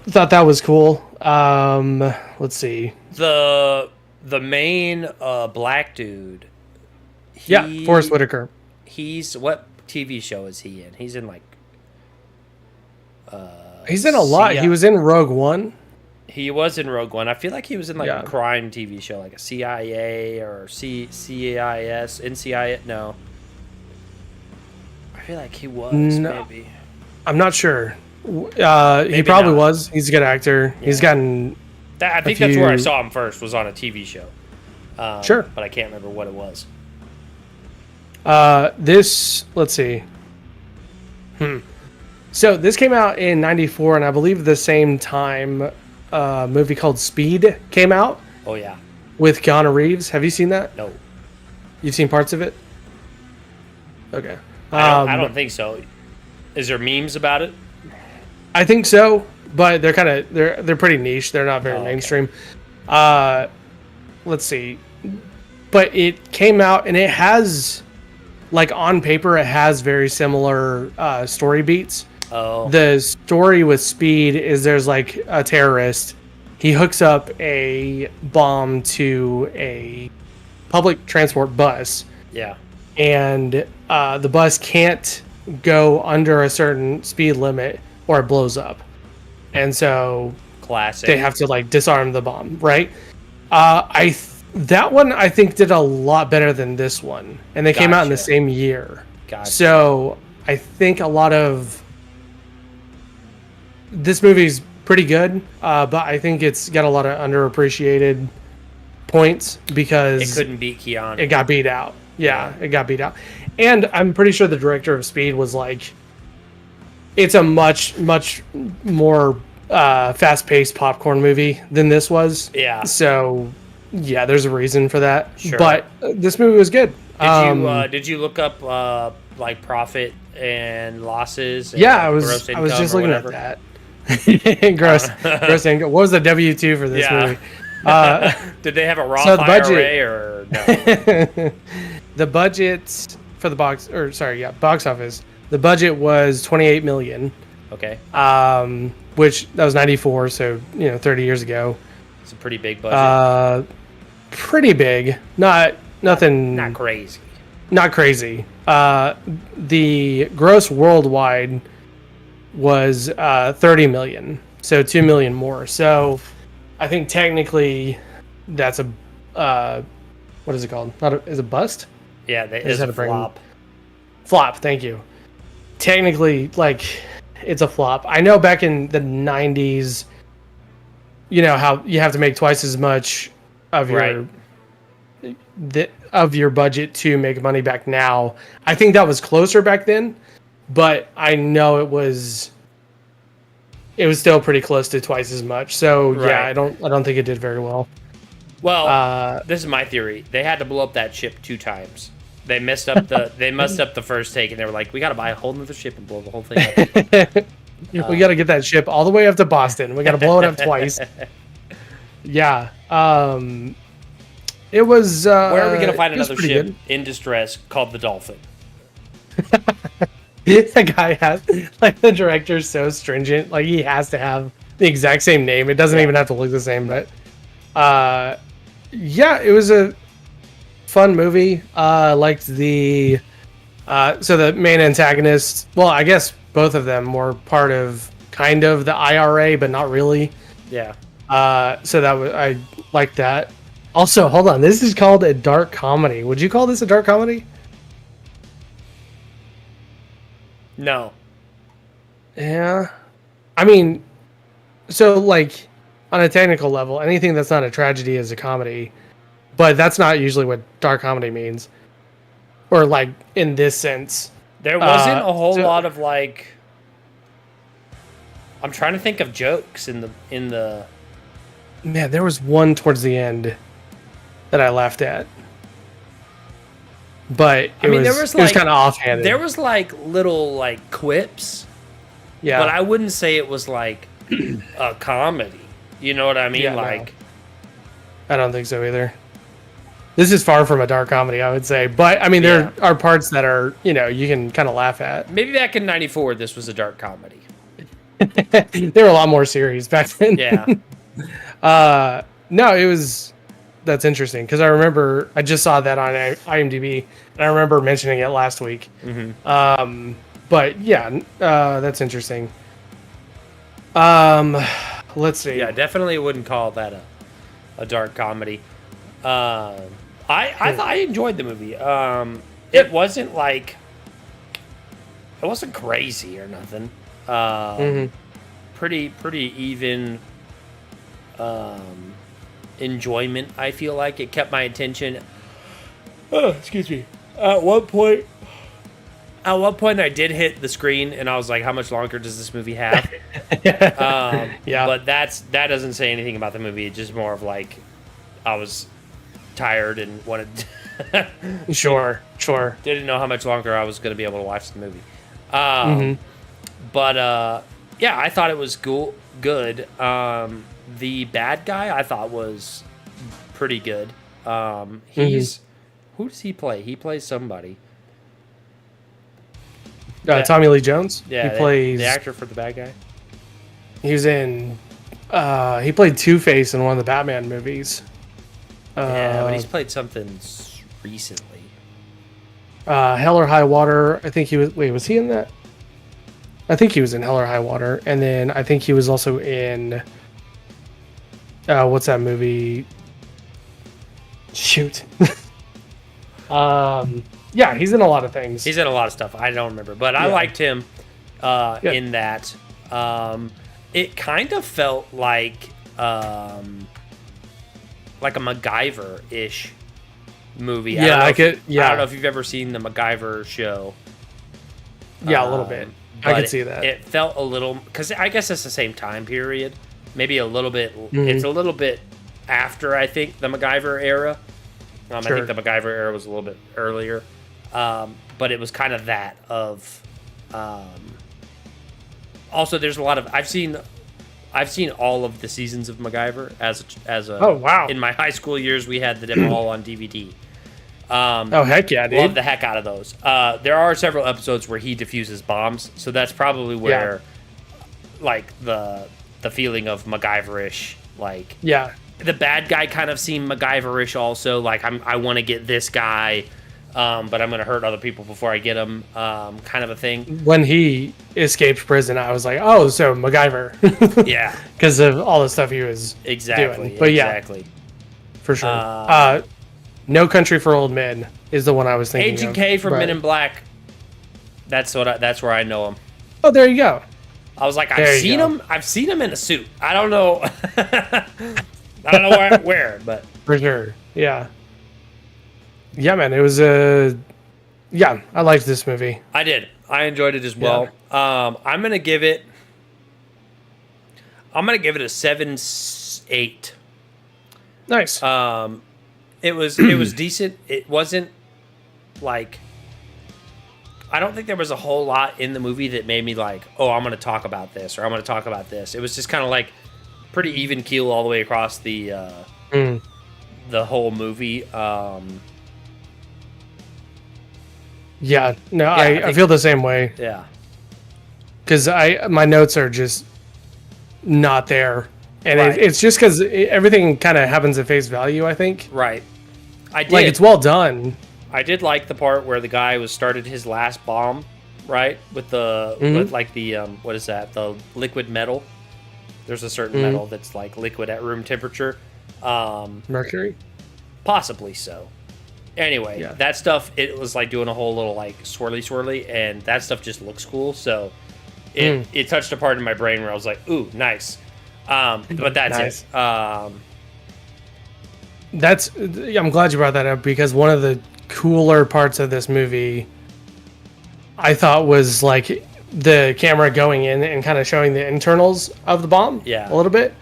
[SPEAKER 2] thought that was cool. Let's see.
[SPEAKER 1] The main black dude.
[SPEAKER 2] Forrest Whitaker.
[SPEAKER 1] He's what TV show is he in? He's in like.
[SPEAKER 2] He's in a lot. He was in Rogue One.
[SPEAKER 1] He was in Rogue One. I feel like he was in like a crime TV show, like a CIA or CIS, NCIS. No. I feel like he was, maybe.
[SPEAKER 2] I'm not sure. He probably was. He's a good actor. Yeah. He's gotten.
[SPEAKER 1] I think that's where I saw him first, was on a TV show.
[SPEAKER 2] Sure.
[SPEAKER 1] But I can't remember what it was.
[SPEAKER 2] Let's see. So this came out in '94, and I believe the same time a movie called Speed came out.
[SPEAKER 1] Oh, yeah.
[SPEAKER 2] With Keanu Reeves. Have you seen that?
[SPEAKER 1] No.
[SPEAKER 2] You've seen parts of it? Okay.
[SPEAKER 1] I don't think so. Is there memes about it?
[SPEAKER 2] I think so, but they're pretty niche. They're not very mainstream. Let's see. But it came out, and it has, like, on paper, it has very similar story beats.
[SPEAKER 1] Oh.
[SPEAKER 2] The story with Speed is there's like a terrorist. He hooks up a bomb to a public transport bus.
[SPEAKER 1] Yeah.
[SPEAKER 2] And the bus can't go under a certain speed limit or it blows up. And so
[SPEAKER 1] classic.
[SPEAKER 2] They have to like disarm the bomb, right? That one I think did a lot better than this one. And they came out in the same year.
[SPEAKER 1] Gotcha.
[SPEAKER 2] So I think a lot of this movie's pretty good, but I think it's got a lot of underappreciated points because
[SPEAKER 1] it couldn't beat Keanu.
[SPEAKER 2] It got beat out. Yeah, it got beat out. And I'm pretty sure the director of Speed was like, it's a much, much more fast-paced popcorn movie than this was.
[SPEAKER 1] Yeah.
[SPEAKER 2] So, yeah, there's a reason for that.
[SPEAKER 1] Sure.
[SPEAKER 2] But this movie was good.
[SPEAKER 1] Did you look up like profit and losses? And
[SPEAKER 2] Yeah,
[SPEAKER 1] like
[SPEAKER 2] I was just looking at that. gross income. What was the W-2 for this movie?
[SPEAKER 1] Did they have a Roth
[SPEAKER 2] IRA
[SPEAKER 1] or no?
[SPEAKER 2] The budget for the box office. The budget was $28 million.
[SPEAKER 1] Okay.
[SPEAKER 2] Which that was 94, so 30 years ago.
[SPEAKER 1] It's a pretty big budget.
[SPEAKER 2] Pretty big. Nothing.
[SPEAKER 1] Not crazy.
[SPEAKER 2] Not crazy. The gross worldwide was 30 million, so 2 million more. So I think technically that's a what is it called? Is it bust?
[SPEAKER 1] Yeah, it's a flop.
[SPEAKER 2] Flop. Thank you. Technically, like, it's a flop. I know back in the 90s, how you have to make twice as much of your of your budget to make money back now. I think that was closer back then, but I know it was still pretty close to twice as much. So yeah, I don't think it did very well.
[SPEAKER 1] Well, this is my theory. They had to blow up that ship 2 times. They messed up the first take, and they were like, "We got to buy a whole nother ship and blow the whole thing up."
[SPEAKER 2] We got to get that ship all the way up to Boston. We got to blow it up twice. Yeah. It was.
[SPEAKER 1] Where are we gonna find another ship in distress called the Dolphin?
[SPEAKER 2] The guy has, like, the director's so stringent. Like, he has to have the exact same name. It doesn't even have to look the same. But, yeah, it was a fun movie. Liked the. So the main antagonist. Well, I guess both of them were part of kind of the IRA, but not really.
[SPEAKER 1] Yeah.
[SPEAKER 2] So I liked that. Also, hold on. This is called a dark comedy. Would you call this a dark comedy?
[SPEAKER 1] No.
[SPEAKER 2] Yeah. I mean, so, like, on a technical level, anything that's not a tragedy is a comedy. But that's not usually what dark comedy means. Or, like, in this sense.
[SPEAKER 1] There wasn't a whole lot of, like... I'm trying to think of jokes in the...
[SPEAKER 2] Man, there was one towards the end that I laughed at. But it was kind of offhanded.
[SPEAKER 1] There was, like, little, like, quips.
[SPEAKER 2] Yeah.
[SPEAKER 1] But I wouldn't say it was, like, a comedy. You know what I mean?
[SPEAKER 2] Yeah,
[SPEAKER 1] like...
[SPEAKER 2] No. I don't think so either. This is far from a dark comedy, I would say. But, I mean, there are parts that are, you can kind of laugh at.
[SPEAKER 1] Maybe back in 94, this was a dark comedy.
[SPEAKER 2] There were a lot more series back then.
[SPEAKER 1] Yeah.
[SPEAKER 2] No, it was... That's interesting, because I remember I just saw that on IMDb, and I remember mentioning it last week.
[SPEAKER 1] Mm-hmm.
[SPEAKER 2] But yeah, that's interesting. Let's see.
[SPEAKER 1] Yeah, definitely wouldn't call that a dark comedy. I enjoyed the movie. It wasn't like it wasn't crazy or nothing. Pretty even. Enjoyment. I feel like it kept my attention. Oh, excuse me. At one point, I did hit the screen, and I was like, "How much longer does this movie have?"
[SPEAKER 2] Yeah.
[SPEAKER 1] But that doesn't say anything about the movie. It's just more of like, I was tired and wanted.
[SPEAKER 2] Sure.
[SPEAKER 1] Didn't know how much longer I was going to be able to watch the movie. But yeah, I thought it was good. The bad guy I thought was pretty good. Who does he play? He plays somebody.
[SPEAKER 2] Tommy Lee Jones.
[SPEAKER 1] Yeah,
[SPEAKER 2] he plays
[SPEAKER 1] the actor for the bad guy.
[SPEAKER 2] He was in. He played Two-Face in one of the Batman movies.
[SPEAKER 1] Yeah, but he's played something recently.
[SPEAKER 2] Hell or High Water. I think he was. Wait, was he in that? I think he was in Hell or High Water, and then I think he was also in. What's that movie? Shoot. Yeah, he's in a lot of things.
[SPEAKER 1] He's in a lot of stuff. I don't remember, but I liked him in that. It kind of felt like a MacGyver-ish movie. I don't know if you've ever seen the MacGyver show.
[SPEAKER 2] Yeah, a little bit. I could see that.
[SPEAKER 1] It felt a little, because I guess it's the same time period. Maybe a little bit. It's a little bit after, I think, the MacGyver era. I think the MacGyver era was a little bit earlier, but it was kind of that of. Also, there's a lot of I've seen all of the seasons of MacGyver as a.
[SPEAKER 2] Oh wow!
[SPEAKER 1] In my high school years, we had them all on DVD.
[SPEAKER 2] Oh heck yeah, dude!
[SPEAKER 1] Love the heck out of those. There are several episodes where he defuses bombs, so that's probably where, like the feeling of MacGyver-ish, like the bad guy kind of seemed MacGyver-ish also. Like I want to get this guy, but I'm gonna hurt other people before I get him, kind of a thing.
[SPEAKER 2] When he escaped prison, I was like, oh, so MacGyver.
[SPEAKER 1] Yeah,
[SPEAKER 2] because of all the stuff he was doing. But
[SPEAKER 1] exactly,
[SPEAKER 2] for sure. No Country for Old Men is the one I was thinking
[SPEAKER 1] Agent K from Men in Black. That's where I know him.
[SPEAKER 2] Oh, there you go.
[SPEAKER 1] I was like, I've seen him in a suit. I don't know. I don't know where, but
[SPEAKER 2] for sure, yeah, man. It was I liked this movie.
[SPEAKER 1] I did. I enjoyed it as well. Yeah. I'm gonna give it a 7.8.
[SPEAKER 2] Nice.
[SPEAKER 1] It was decent. It wasn't like, I don't think there was a whole lot in the movie that made me like, oh, I'm going to talk about this or I'm going to talk about this. It was just kind of like pretty even keel all the way across the whole movie. I feel the same way.
[SPEAKER 2] Yeah. Because my notes are just not there. And it's just because everything kind of happens at face value, I think.
[SPEAKER 1] Right. I did.
[SPEAKER 2] Like, it's well done.
[SPEAKER 1] I did like the part where the guy started his last bomb, right? With the, what is that? The liquid metal. There's a certain metal that's like liquid at room temperature.
[SPEAKER 2] Mercury?
[SPEAKER 1] Possibly so. Anyway, that stuff, it was like doing a whole little like swirly, and that stuff just looks cool. So it touched a part in my brain where I was like, ooh, nice. But that's it.
[SPEAKER 2] I'm glad you brought that up, because one of the cooler parts of this movie I thought was like the camera going in and kind of showing the internals of the bomb a little bit.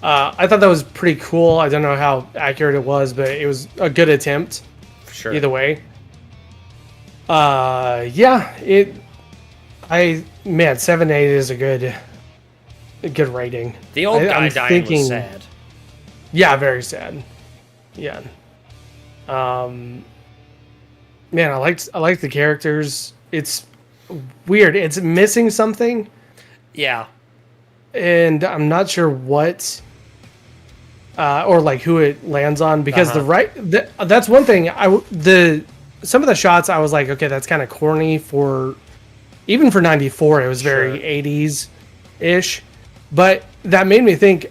[SPEAKER 2] I thought that was pretty cool. I don't know how accurate it was, but it was a good attempt.
[SPEAKER 1] For sure.
[SPEAKER 2] Either way. 7.8 is a good rating.
[SPEAKER 1] The old guy dying was sad.
[SPEAKER 2] Yeah, very sad. Yeah. Man, I liked the characters. It's weird. It's missing something.
[SPEAKER 1] Yeah.
[SPEAKER 2] And I'm not sure what or like who it lands on, because that's one thing. Some of the shots I was like, okay, that's kind of corny even for 94. It was very 80s ish. But that made me think,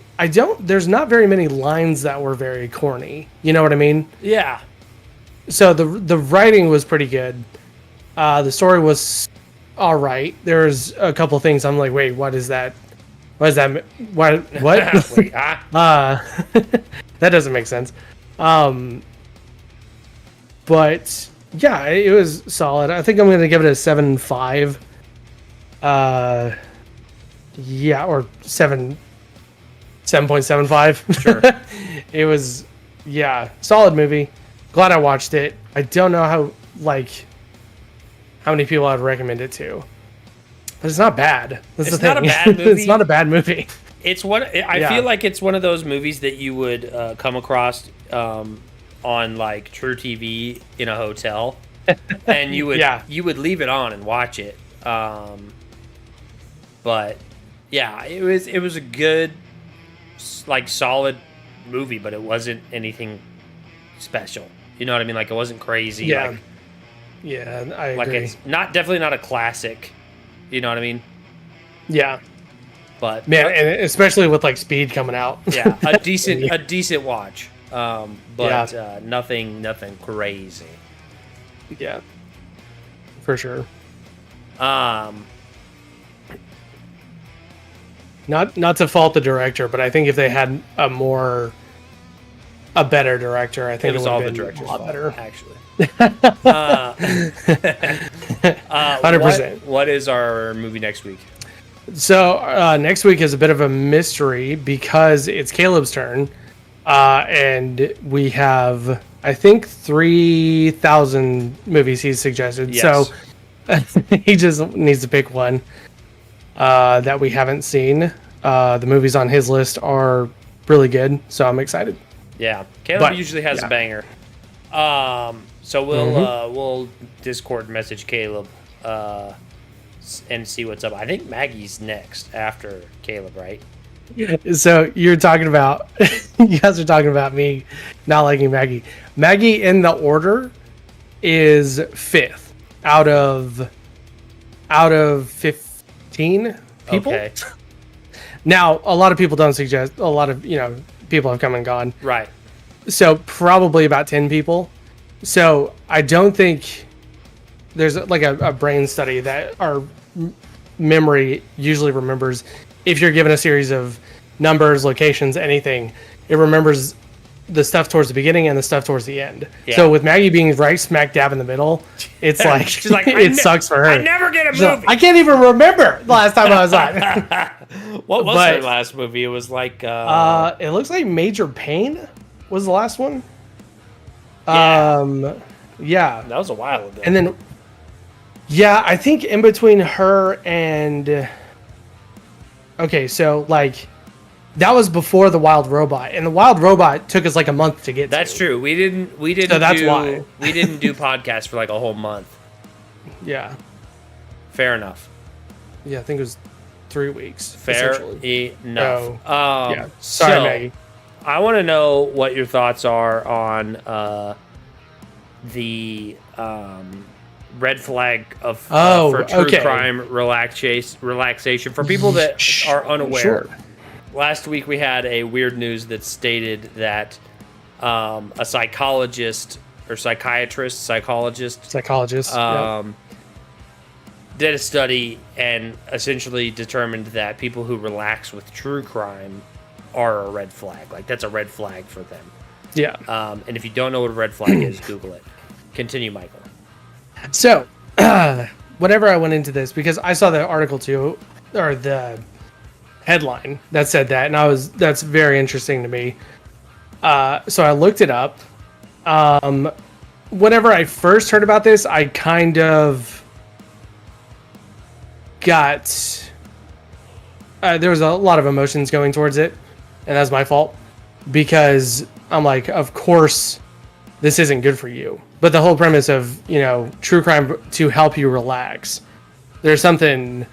[SPEAKER 2] there's not very many lines that were very corny. You know what I mean?
[SPEAKER 1] Yeah.
[SPEAKER 2] So the writing was pretty good. The story was all right. There's a couple things I'm like, wait, what is that? What is that? What? That doesn't make sense. But yeah, it was solid. I think I'm going to give it a 7.5. Or 7.75. Sure. It was, solid movie. Glad I watched it. I don't know how many people I'd recommend it to. But it's not bad. It's
[SPEAKER 1] not a bad movie.
[SPEAKER 2] It's not a bad movie.
[SPEAKER 1] It's I feel like it's one of those movies that you would come across on like True TV in a hotel, and you would leave it on and watch it. But yeah, it was a good, like, solid movie, but it wasn't anything special. You know what I mean? Like, it wasn't crazy.
[SPEAKER 2] Yeah. Yeah, I agree.
[SPEAKER 1] Like, it's definitely not a classic. You know what I mean?
[SPEAKER 2] Yeah.
[SPEAKER 1] But
[SPEAKER 2] man, and especially with like Speed coming out.
[SPEAKER 1] Yeah, a decent watch. But nothing crazy.
[SPEAKER 2] Yeah. For sure. Not to fault the director, but I think if they had a better director, I think it would have been a lot better.
[SPEAKER 1] Actually.
[SPEAKER 2] 100%.
[SPEAKER 1] What is our movie next week?
[SPEAKER 2] So next week is a bit of a mystery because it's Caleb's turn, and we have I think 3,000 movies he's suggested.
[SPEAKER 1] Yes.
[SPEAKER 2] So he just needs to pick one that we haven't seen. The movies on his list are really good, so I'm excited.
[SPEAKER 1] Yeah, Caleb usually has a banger. So we'll Discord message Caleb and see what's up. I think Maggie's next after Caleb, right?
[SPEAKER 2] So you're talking about, you guys are talking about me not liking Maggie. Maggie in the order is 5th out of 15 people.
[SPEAKER 1] Okay.
[SPEAKER 2] Now, a lot of people don't suggest, a lot of, people have come and gone.
[SPEAKER 1] Right.
[SPEAKER 2] So probably about 10 people. So I don't think there's like a brain study that our memory usually remembers. If you're given a series of numbers, locations, anything, it remembers the stuff towards the beginning and the stuff towards the end. Yeah. So with Maggie being right smack dab in the middle, it's like, she's like it sucks for her.
[SPEAKER 1] I never get a movie. So
[SPEAKER 2] I can't even remember the last time I was on.
[SPEAKER 1] What was her last movie? It was like...
[SPEAKER 2] it looks like Major Pain was the last one.
[SPEAKER 1] Yeah.
[SPEAKER 2] Yeah.
[SPEAKER 1] That was a while ago.
[SPEAKER 2] And then, I think in between her and... Okay, so, like, that was before The Wild Robot. And The Wild Robot took us, like, a month to get
[SPEAKER 1] That's true. We didn't
[SPEAKER 2] so that's why.
[SPEAKER 1] We didn't do podcasts for, like, a whole month.
[SPEAKER 2] Yeah.
[SPEAKER 1] Fair enough.
[SPEAKER 2] Yeah, I think it was 3 weeks.
[SPEAKER 1] Fair enough.
[SPEAKER 2] Yeah. Sorry, Maggie.
[SPEAKER 1] I want to know what your thoughts are on the red flag of for true crime relaxation for people that are unaware. Sure. Last week we had a weird news that stated that a psychologist did a study and essentially determined that people who relax with true crime are a red flag. Like, that's a red flag for them.
[SPEAKER 2] Yeah.
[SPEAKER 1] And if you don't know what a red flag is, Google it. Continue, Michael.
[SPEAKER 2] So, whenever I went into this, because I saw the article too, or the headline that said that, and that's very interesting to me. So I looked it up. Whenever I first heard about this, I kind of got... there was a lot of emotions going towards it, and that's my fault, because I'm like, of course, this isn't good for you. But the whole premise of, true crime to help you relax, there's something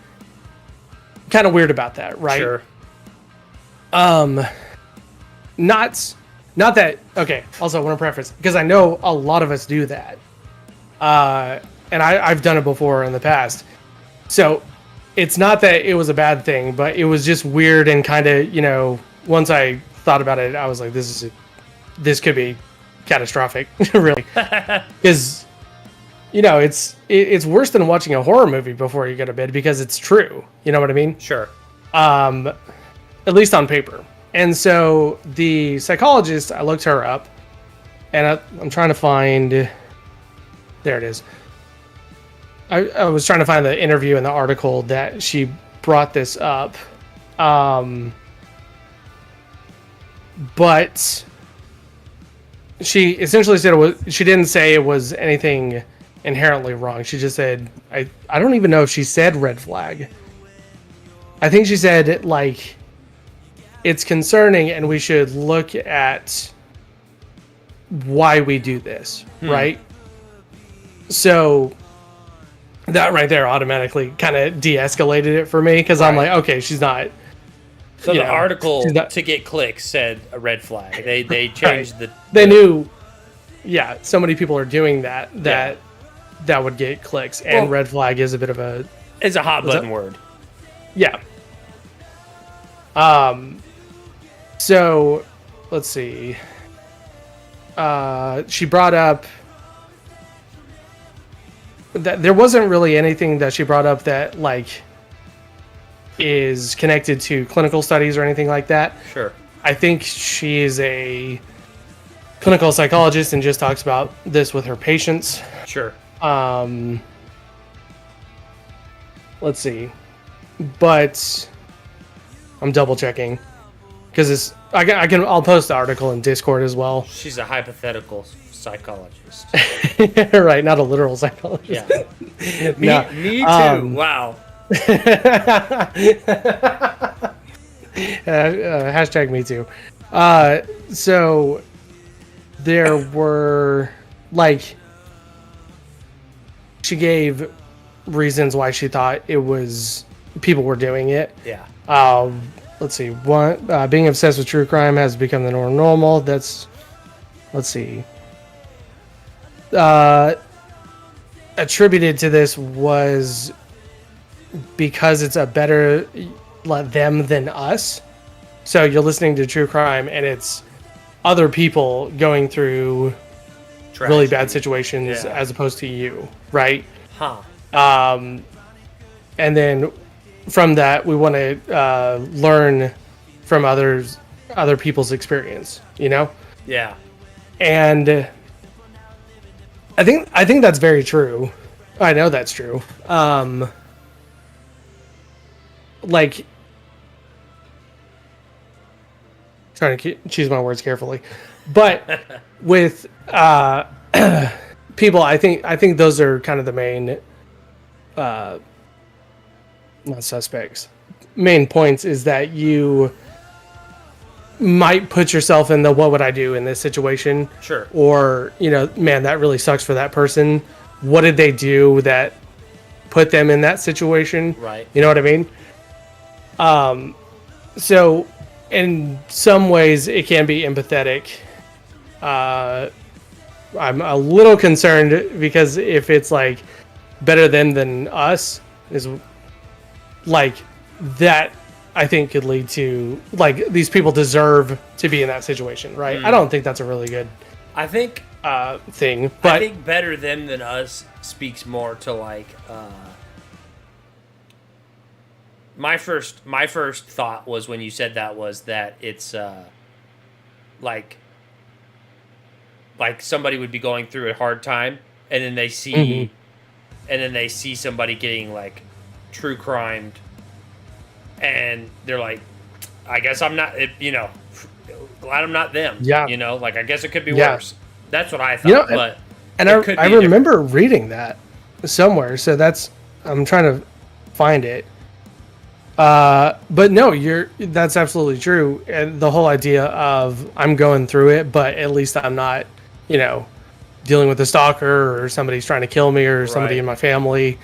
[SPEAKER 2] kind of weird about that, right?
[SPEAKER 1] Sure.
[SPEAKER 2] Not that, okay, also I want to preface, because I know a lot of us do that. And I've done it before in the past. So it's not that it was a bad thing, but it was just weird and kind of, once I thought about it, I was like, this could be catastrophic, really. Because, it's worse than watching a horror movie before you go to bed, because it's true. You know what I mean?
[SPEAKER 1] Sure.
[SPEAKER 2] At least on paper. And so the psychologist, I looked her up, and I'm trying to find... There it is. I was trying to find the interview in the article that she brought this up. But she essentially said she didn't say it was anything inherently wrong. She just said, I don't even know if she said red flag. I think she said, like, it's concerning and we should look at why we do this, right? So that right there automatically kind of de-escalated it for me, because I'm like, okay, she's not...
[SPEAKER 1] So the article to get clicks said a red flag. They changed
[SPEAKER 2] right. They knew, so many people are doing that would get clicks, and red flag is a bit of a...
[SPEAKER 1] It's a hot button word.
[SPEAKER 2] Yeah. So, let's see. She brought up that there wasn't really anything that she brought up that, like, is connected to clinical studies or anything like that.
[SPEAKER 1] Sure.
[SPEAKER 2] I think she is a clinical psychologist and just talks about this with her patients.
[SPEAKER 1] Sure.
[SPEAKER 2] Let's see. But I'm double checking, because I'll post the article in Discord as well.
[SPEAKER 1] She's a hypothetical psychologist.
[SPEAKER 2] Right, not a literal psychologist.
[SPEAKER 1] Yeah. Me too. Wow.
[SPEAKER 2] Hashtag me too. So there were like she gave reasons why she thought it was people were doing it.
[SPEAKER 1] Yeah.
[SPEAKER 2] Let's see. One, being obsessed with true crime has become the normal. That's, let's see. Attributed to this was because it's a better them than us. So you're listening to true crime and it's other people going through really bad situations as opposed to you, right?
[SPEAKER 1] Huh.
[SPEAKER 2] And then from that, we want to learn from other people's experience, you know?
[SPEAKER 1] Yeah.
[SPEAKER 2] And I think that's very true. I know that's true. Like, trying to choose my words carefully, but with people, I think those are kind of the main, not suspects. Main points is that you might put yourself in the what would I do in this situation?
[SPEAKER 1] Sure.
[SPEAKER 2] Or, you know, man, that really sucks for that person. What did they do that put them in that situation?
[SPEAKER 1] Right.
[SPEAKER 2] You know what I mean? So in some ways it can be empathetic. I'm a little concerned because if it's like better them than us is like that, I think could lead to like these people deserve to be in that situation, right? I don't think that's a really good
[SPEAKER 1] I think
[SPEAKER 2] thing, but
[SPEAKER 1] I think better them than us speaks more to like my first thought was when you said that was that it's like somebody would be going through a hard time and then they see somebody getting like true crimed and they're like, I guess I'm not, glad I'm not them.
[SPEAKER 2] Yeah.
[SPEAKER 1] You know, like I guess it could be worse. That's what I thought.
[SPEAKER 2] You know,
[SPEAKER 1] but
[SPEAKER 2] I remember reading that somewhere. So I'm trying to find it. But no, that's absolutely true. And the whole idea of I'm going through it, but at least I'm not, dealing with a stalker or somebody's trying to kill me or somebody in my family,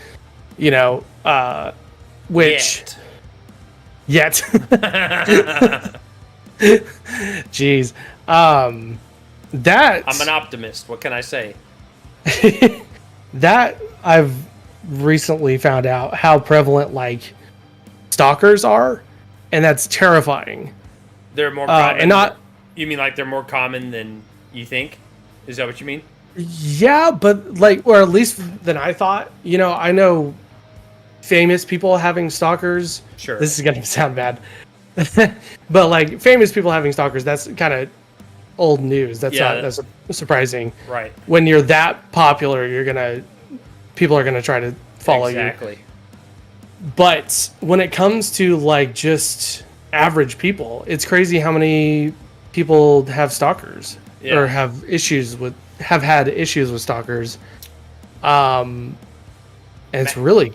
[SPEAKER 2] which yet. Jeez. That
[SPEAKER 1] I'm an optimist. What can I say?
[SPEAKER 2] That I've recently found out how prevalent like stalkers are, and that's terrifying.
[SPEAKER 1] They're more common.
[SPEAKER 2] And not.
[SPEAKER 1] You mean like they're more common than you think? Is that what you mean?
[SPEAKER 2] Yeah, but like, or at least than I thought. I know famous people having stalkers.
[SPEAKER 1] Sure.
[SPEAKER 2] This is gonna sound bad, but like famous people having stalkers, that's kind of old news. That's not that's surprising.
[SPEAKER 1] Right.
[SPEAKER 2] When you're that popular, people are gonna try to follow you.
[SPEAKER 1] Exactly.
[SPEAKER 2] But when it comes to like just average people, it's crazy how many people have stalkers or have had issues with stalkers. And it's really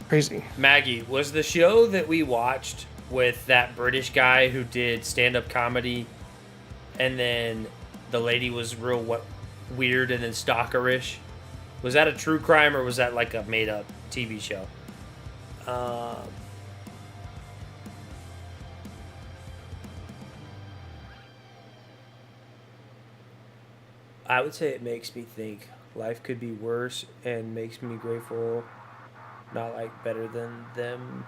[SPEAKER 2] crazy.
[SPEAKER 1] Maggie, was the show that we watched with that British guy who did stand-up comedy and then the lady was real weird and then stalkerish, was that a true crime or was that like a made-up TV show? I would say it makes me think life could be worse and makes me grateful, not like better than them.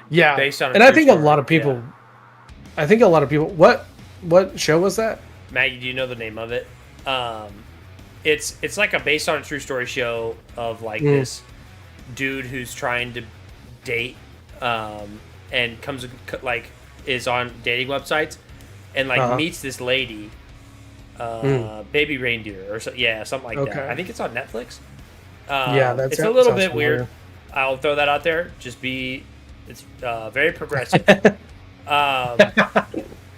[SPEAKER 2] Yeah,
[SPEAKER 1] based on
[SPEAKER 2] and I think a lot of people. What show was that?
[SPEAKER 1] Maggie, do you know the name of it? It's like a based on a true story show of like this dude who's trying to date, and comes like is on dating websites, and like meets this lady, baby reindeer or something like that. I think it's on Netflix. It's a little bit weird. I'll throw that out there. It's very progressive.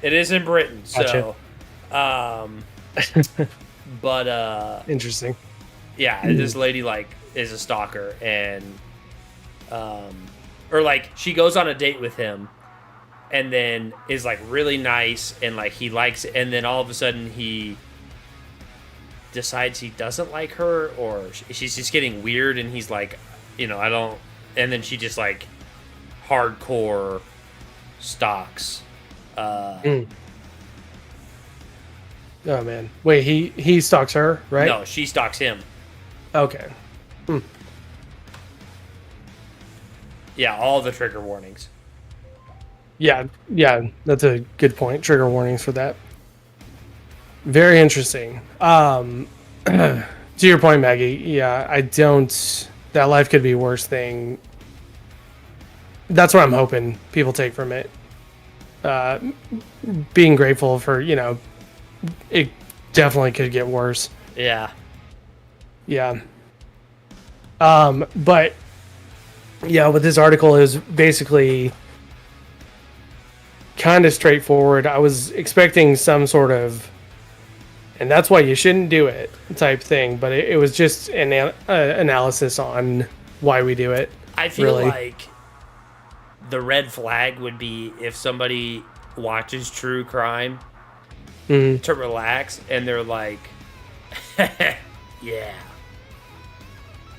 [SPEAKER 1] It is in Britain, so But
[SPEAKER 2] interesting.
[SPEAKER 1] Yeah, this lady like is a stalker, and or like she goes on a date with him, and then is like really nice, and like he likes it, and then all of a sudden he decides he doesn't like her, or she's just getting weird, and he's like, I don't, and then she just like hardcore stalks.
[SPEAKER 2] Oh man, wait, he stalks her, right?
[SPEAKER 1] No, she stalks him.
[SPEAKER 2] Okay.
[SPEAKER 1] Yeah, all the trigger warnings.
[SPEAKER 2] Yeah, that's a good point. Trigger warnings for that. Very interesting. To your point, Maggie, yeah, I don't... That life could be worse thing. That's what I'm hoping people take from it. Being grateful for, it definitely could get worse.
[SPEAKER 1] Yeah.
[SPEAKER 2] Yeah. But yeah, what this article is basically kind of straightforward. I was expecting some sort of, and that's why you shouldn't do it type thing, but it was just an analysis on why we do it.
[SPEAKER 1] I feel like the red flag would be if somebody watches true crime to relax, and they're like, yeah.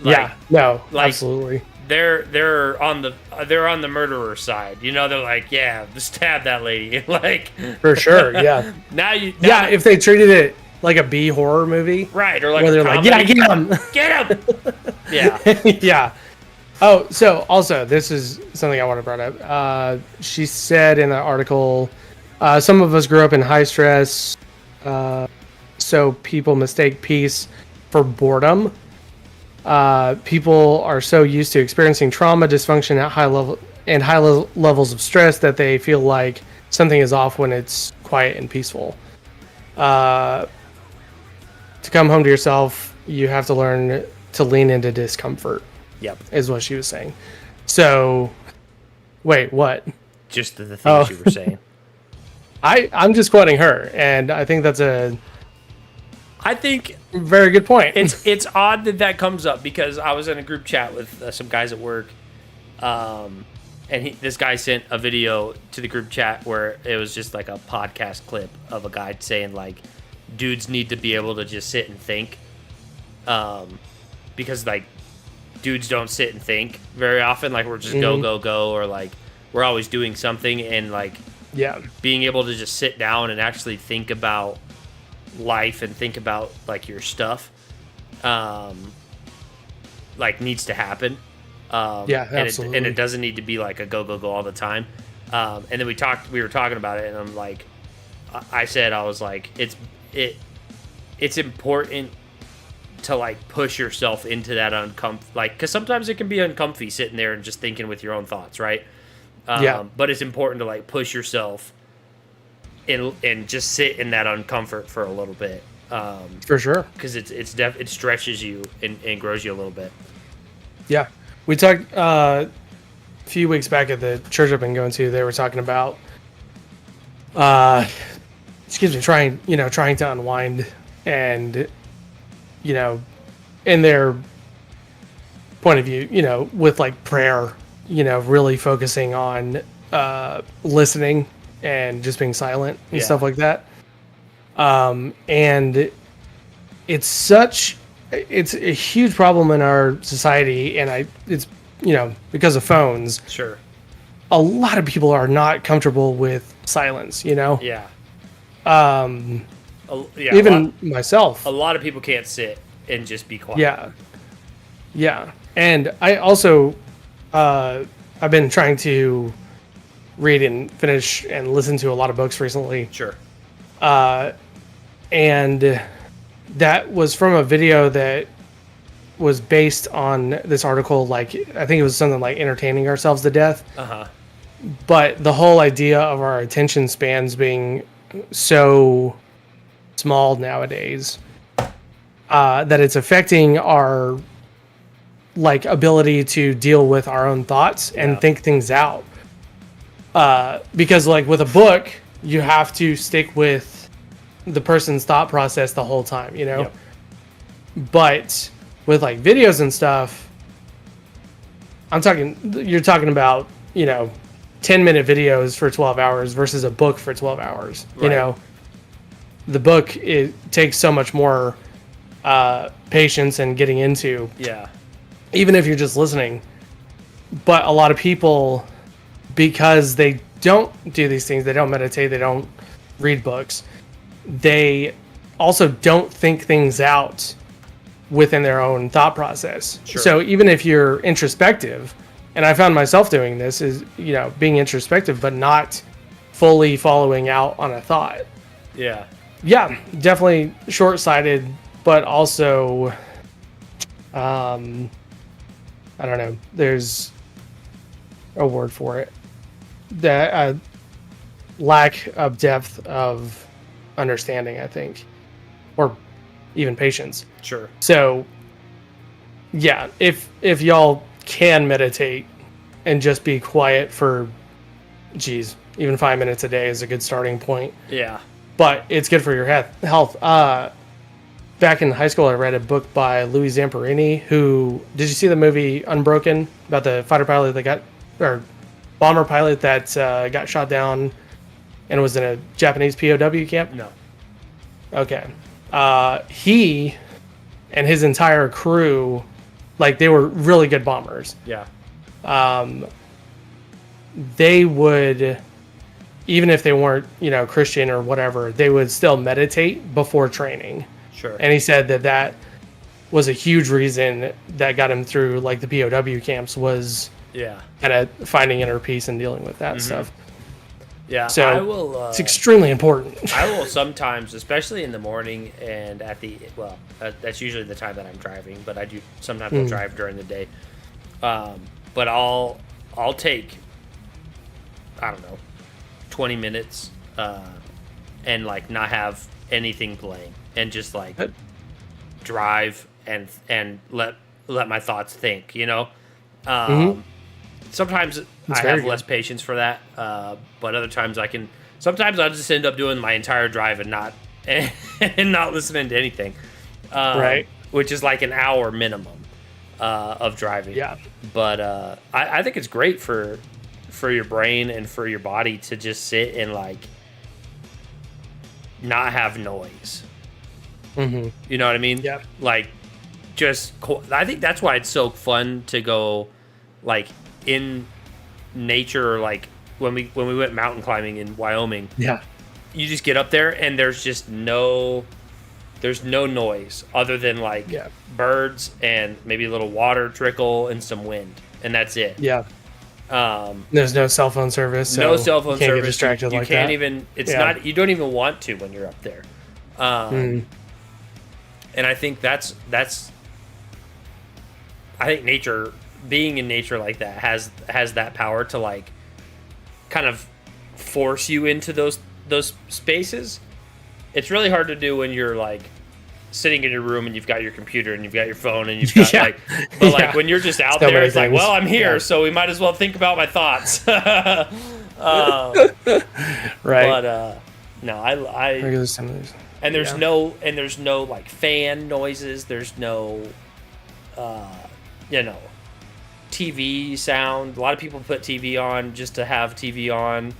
[SPEAKER 2] Yeah, no, absolutely.
[SPEAKER 1] They're on the murderer side. They're like, yeah, stab that lady. Like,
[SPEAKER 2] for sure, yeah. If they treated it like a B horror movie,
[SPEAKER 1] right, or like
[SPEAKER 2] where they're like, yeah, get him,
[SPEAKER 1] get him. Yeah,
[SPEAKER 2] yeah. Oh, so also this is something I want to bring up. She said in the article, some of us grew up in high stress, so people mistake peace for boredom. People are so used to experiencing trauma, dysfunction at high levels of stress that they feel like something is off when it's quiet and peaceful. To come home to yourself, you have to learn to lean into discomfort.
[SPEAKER 1] Yep,
[SPEAKER 2] is what she was saying. So, wait, what?
[SPEAKER 1] Just the things you were saying.
[SPEAKER 2] I'm just quoting her, and I think that's I think very good point.
[SPEAKER 1] It's odd that comes up because I was in a group chat with some guys at work, and this guy sent a video to the group chat where it was just like a podcast clip of a guy saying like, dudes need to be able to just sit and think, because like dudes don't sit and think very often. Like we're just go, or like we're always doing something, and like being able to just sit down and actually think about life and think about like your stuff like needs to happen,
[SPEAKER 2] absolutely.
[SPEAKER 1] and it doesn't need to be like a go all the time, and then we were talking about it, and I'm like, I was like, it's important to like push yourself into that like, because sometimes it can be uncomfy sitting there and just thinking with your own thoughts, right? But it's important to like push yourself and just sit in that uncomfort for a little bit.
[SPEAKER 2] For sure.
[SPEAKER 1] Because it stretches you and grows you a little bit.
[SPEAKER 2] Yeah. We talked a few weeks back at the church I've been going to, they were talking about trying to unwind, and in their point of view, with like prayer, really focusing on listening and just being silent and stuff like that. And it's a huge problem in our society, and it's because of phones.
[SPEAKER 1] Sure.
[SPEAKER 2] A lot of people are not comfortable with silence,
[SPEAKER 1] Yeah.
[SPEAKER 2] Even myself.
[SPEAKER 1] A lot of people can't sit and just be quiet.
[SPEAKER 2] Yeah. Yeah. And I also, I've been trying to read and finish and listen to a lot of books recently.
[SPEAKER 1] Sure.
[SPEAKER 2] And that was from a video that was based on this article. Like, I think it was something like entertaining ourselves to death. But the whole idea of our attention spans being so small nowadays, that it's affecting our like ability to deal with our own thoughts and think things out. Because like with a book, you have to stick with the person's thought process the whole time, you know?
[SPEAKER 1] Yep.
[SPEAKER 2] But with like videos and stuff, you're talking about, 10-minute videos for 12 hours versus a book for 12 hours. Right. You know, the book, it takes so much more patience and getting into.
[SPEAKER 1] Yeah.
[SPEAKER 2] Even if you're just listening. But a lot of people, because they don't do these things, they don't meditate, they don't read books, they also don't think things out within their own thought process. Sure. So even if you're introspective, and I found myself doing this, is, being introspective, but not fully following out on a thought.
[SPEAKER 1] Yeah.
[SPEAKER 2] Yeah, definitely short-sighted, but also, I don't know, there's a word for it. That lack of depth of understanding, I think, or even patience.
[SPEAKER 1] Sure.
[SPEAKER 2] So, yeah, if y'all can meditate and just be quiet for, even 5 minutes a day is a good starting point.
[SPEAKER 1] Yeah.
[SPEAKER 2] But it's good for your health. Back in high school, I read a book by Louis Zamperini, who, did you see the movie Unbroken about the fighter pilot or bomber pilot that got shot down and was in a Japanese POW camp?
[SPEAKER 1] No.
[SPEAKER 2] Okay. He and his entire crew, like, they were really good bombers.
[SPEAKER 1] Yeah.
[SPEAKER 2] They would, even if they weren't, Christian or whatever, they would still meditate before training.
[SPEAKER 1] Sure.
[SPEAKER 2] And he said that was a huge reason that got him through, like, the POW camps, was kind of finding inner peace and dealing with that stuff.
[SPEAKER 1] Yeah,
[SPEAKER 2] so it's extremely important.
[SPEAKER 1] I will sometimes, especially in the morning and that's usually the time that I'm driving, but I do sometimes I'll drive during the day. But I'll take, I don't know, 20 minutes and like not have anything playing and just like drive and let my thoughts think, Sometimes I have less patience for that, but other times sometimes I'll just end up doing my entire drive and not listening to anything.
[SPEAKER 2] Right.
[SPEAKER 1] Which is like an hour minimum of driving.
[SPEAKER 2] Yeah.
[SPEAKER 1] But I think it's great for your brain and for your body to just sit and like not have noise.
[SPEAKER 2] Mm-hmm.
[SPEAKER 1] You know what I mean?
[SPEAKER 2] Yeah.
[SPEAKER 1] Like I think that's why it's so fun to go like in nature, or like when we went mountain climbing in Wyoming.
[SPEAKER 2] Yeah.
[SPEAKER 1] You just get up there and there's no noise other than like birds and maybe a little water trickle and some wind, and that's it.
[SPEAKER 2] Yeah. There's no cell phone service. So
[SPEAKER 1] no cell phone
[SPEAKER 2] you can't
[SPEAKER 1] service.
[SPEAKER 2] Get distracted
[SPEAKER 1] you
[SPEAKER 2] like
[SPEAKER 1] can't
[SPEAKER 2] that.
[SPEAKER 1] even. It's not. You don't even want to when you're up there. And I think that's. I think nature, being in nature like that, has that power to like, kind of, force you into those spaces. It's really hard to do when you're like sitting in your room and you've got your computer and you've got your phone and you've got like when you're just out there, it's like, well, I'm here, so we might as well think about my thoughts. Right. But no, I and there's no like fan noises. There's no TV sound. A lot of people put TV on just to have TV on.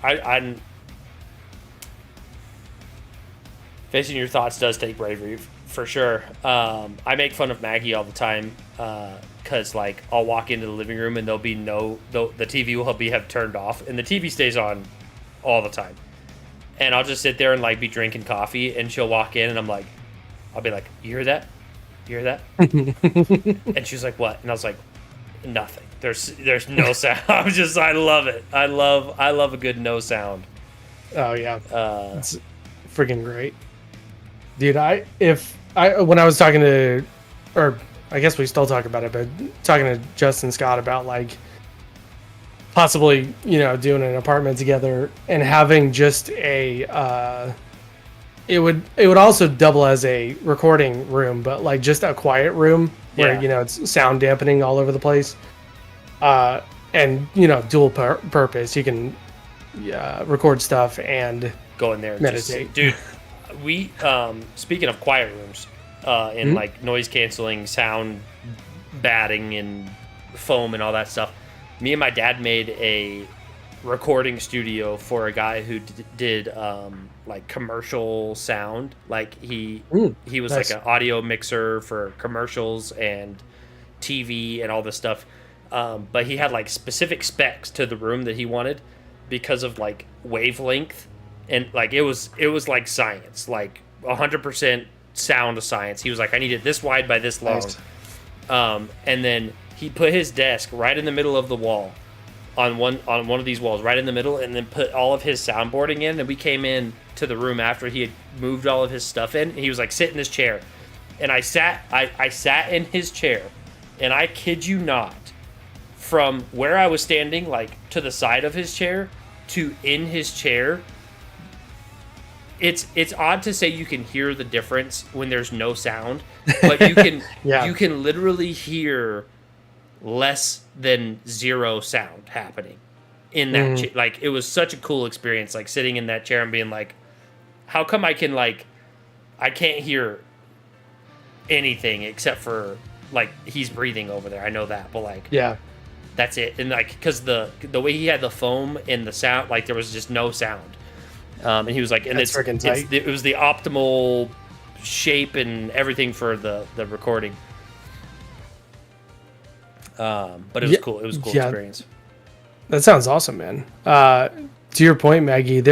[SPEAKER 1] I'm facing your thoughts does take bravery for sure. I make fun of Maggie all the time because like I'll walk into the living room and the TV will have turned off and the TV stays on all the time, and I'll just sit there and like be drinking coffee and she'll walk in and I'll be like, you hear that? You hear that? And she's like, what? And I was like, nothing. There's no sound. I love it. I love a good no sound.
[SPEAKER 2] Oh yeah. It's freaking great. Dude, when I was talking to, or I guess we still talk about it, but talking to Justin Scott about like possibly, doing an apartment together and having just it would also double as a recording room, but like just a quiet room where, it's sound dampening all over the place. And, dual purpose. You can record stuff and
[SPEAKER 1] go in there and
[SPEAKER 2] meditate.
[SPEAKER 1] Dude, we speaking of quiet rooms and like noise canceling, sound batting and foam and all that stuff, me and my dad made a recording studio for a guy who did like commercial sound. Like he was nice. Like an audio mixer for commercials and TV and all this stuff, but he had like specific specs to the room that he wanted because of like wavelength, and like it was like science, like 100% sound science. He was like, I need it this wide by this long. Nice. And then he put his desk right in the middle of the wall, on one of these walls, right in the middle, and then put all of his soundboarding in. And we came in to the room after he had moved all of his stuff in. And he was like, sit in his chair, and I sat in his chair, and I kid you not, from where I was standing, like to the side of his chair to in his chair, it's odd to say you can hear the difference when there's no sound, but you can you can literally hear less than zero sound happening in that like it was such a cool experience, like sitting in that chair and being like, how come I can't hear anything except for like he's breathing over there, I know that, but like that's it. And like because the way he had the foam and the sound, like there was just no sound, and he was like, and it was the optimal shape and everything for the recording. But it was cool. It was a cool experience.
[SPEAKER 2] That sounds awesome, man. To your point, Maggie,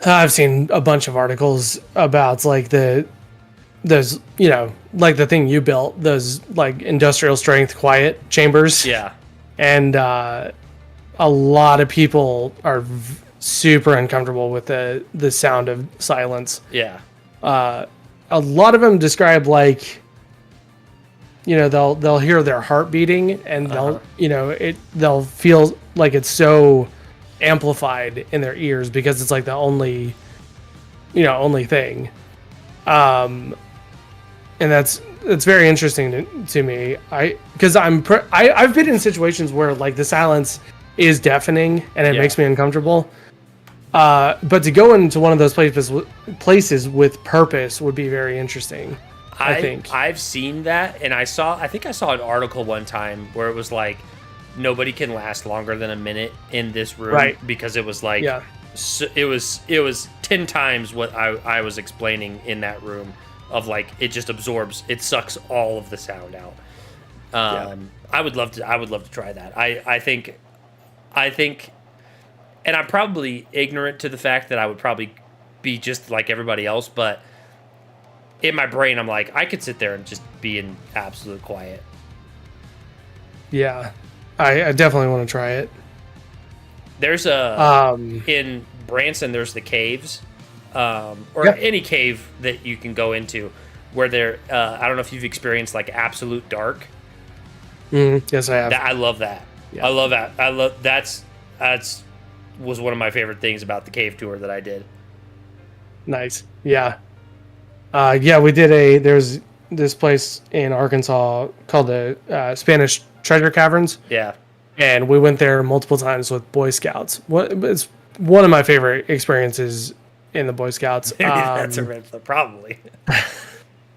[SPEAKER 2] I've seen a bunch of articles about like those, you know, like the thing you built, those like industrial strength quiet chambers.
[SPEAKER 1] Yeah.
[SPEAKER 2] And a lot of people are super uncomfortable with the sound of silence.
[SPEAKER 1] Yeah.
[SPEAKER 2] A lot of them describe like, you know, they'll hear their heart beating, and they'll feel like it's so amplified in their ears because it's like the only thing. And that's very interesting to me. Because I've been in situations where like the silence is deafening and it makes me uncomfortable. But to go into one of those places with purpose would be very interesting. I think
[SPEAKER 1] I've seen that, and I think I saw an article one time where it was like nobody can last longer than a minute in this room, right? Because it was like it was 10 times what I was explaining in that room, of like it just absorbs, it sucks all of the sound out. I would love to try that. I think, and I'm probably ignorant to the fact that I would probably be just like everybody else, but in my brain, I'm like, I could sit there and just be in absolute quiet.
[SPEAKER 2] Yeah, I definitely want to try it.
[SPEAKER 1] There's in Branson, there's the caves, any cave that you can go into, where there. I don't know if you've experienced like absolute dark.
[SPEAKER 2] Yes, I have.
[SPEAKER 1] I love that. Yeah. I love that. That's was one of my favorite things about the cave tour that I did.
[SPEAKER 2] Nice. Yeah. We did there's this place in Arkansas called the Spanish Treasure Caverns.
[SPEAKER 1] Yeah.
[SPEAKER 2] And we went there multiple times with Boy Scouts. It's one of my favorite experiences in the Boy Scouts.
[SPEAKER 1] That's a red flag, probably.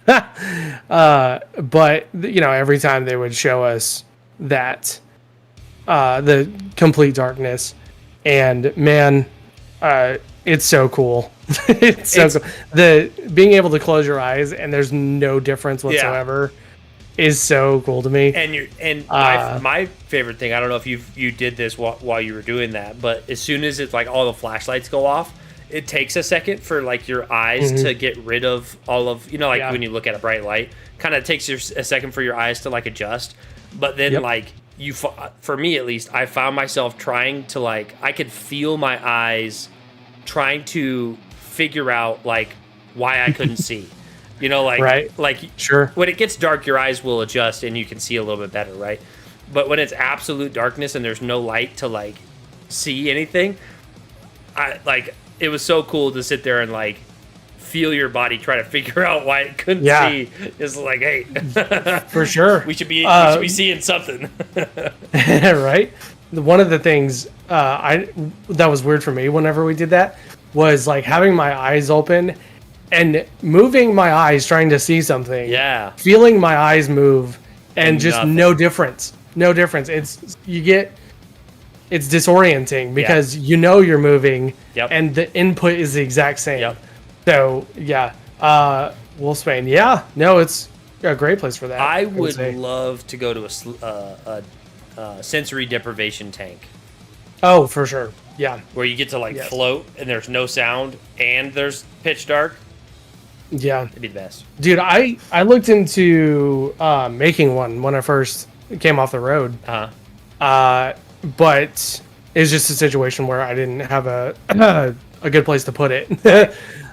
[SPEAKER 2] But, you know, every time they would show us that, the complete darkness, and man, it's so cool. It's so cool. The being able to close your eyes and there's no difference whatsoever is so cool to me.
[SPEAKER 1] And my favorite thing, I don't know if you did this while you were doing that, but as soon as it's like all the flashlights go off, it takes a second for like your eyes to get rid of all of, you know, like when you look at a bright light, kind of takes a second for your eyes to like adjust. But then like for me at least, I found myself trying to like, I could feel my eyes trying to figure out like why I couldn't see, you know, like
[SPEAKER 2] sure,
[SPEAKER 1] when it gets dark your eyes will adjust and you can see a little bit better, right? But when it's absolute darkness and there's no light to like see anything, it was so cool to sit there and like feel your body try to figure out why it couldn't see. It's like, hey,
[SPEAKER 2] for sure,
[SPEAKER 1] we should be seeing something.
[SPEAKER 2] Right. One of the things that was weird for me whenever we did that, was like having my eyes open and moving my eyes trying to see something.
[SPEAKER 1] Yeah.
[SPEAKER 2] Feeling my eyes move and just
[SPEAKER 1] nothing.
[SPEAKER 2] no difference. No difference. It's disorienting because you're moving and the input is the exact same.
[SPEAKER 1] Yep.
[SPEAKER 2] So yeah. Wolfsbane. Yeah. No, it's a great place for that.
[SPEAKER 1] I would love to go to a sensory deprivation tank.
[SPEAKER 2] Oh, for sure. Yeah.
[SPEAKER 1] Where you get to float and there's no sound and there's pitch dark.
[SPEAKER 2] Yeah.
[SPEAKER 1] It'd be the best.
[SPEAKER 2] Dude, I looked into making one when I first came off the road. But it's just a situation where I didn't have a good place to put it.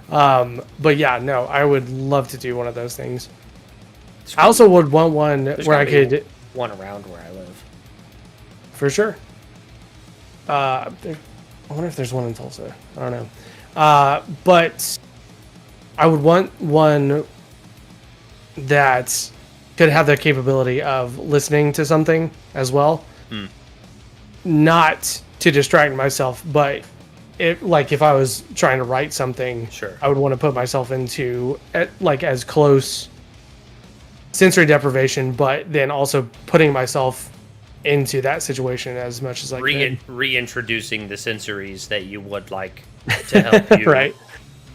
[SPEAKER 2] But yeah, no, I would love to do one of those things. I also would want one where I could
[SPEAKER 1] one around where I live.
[SPEAKER 2] For sure. I wonder if there's one in Tulsa. I don't know. But I would want one that could have the capability of listening to something as well. Not to distract myself, but if I was trying to write something,
[SPEAKER 1] sure,
[SPEAKER 2] I would want to put myself into as close sensory deprivation, but then also putting myself into that situation as much as I can.
[SPEAKER 1] Reintroducing the sensories that you would like to help you.
[SPEAKER 2] Right.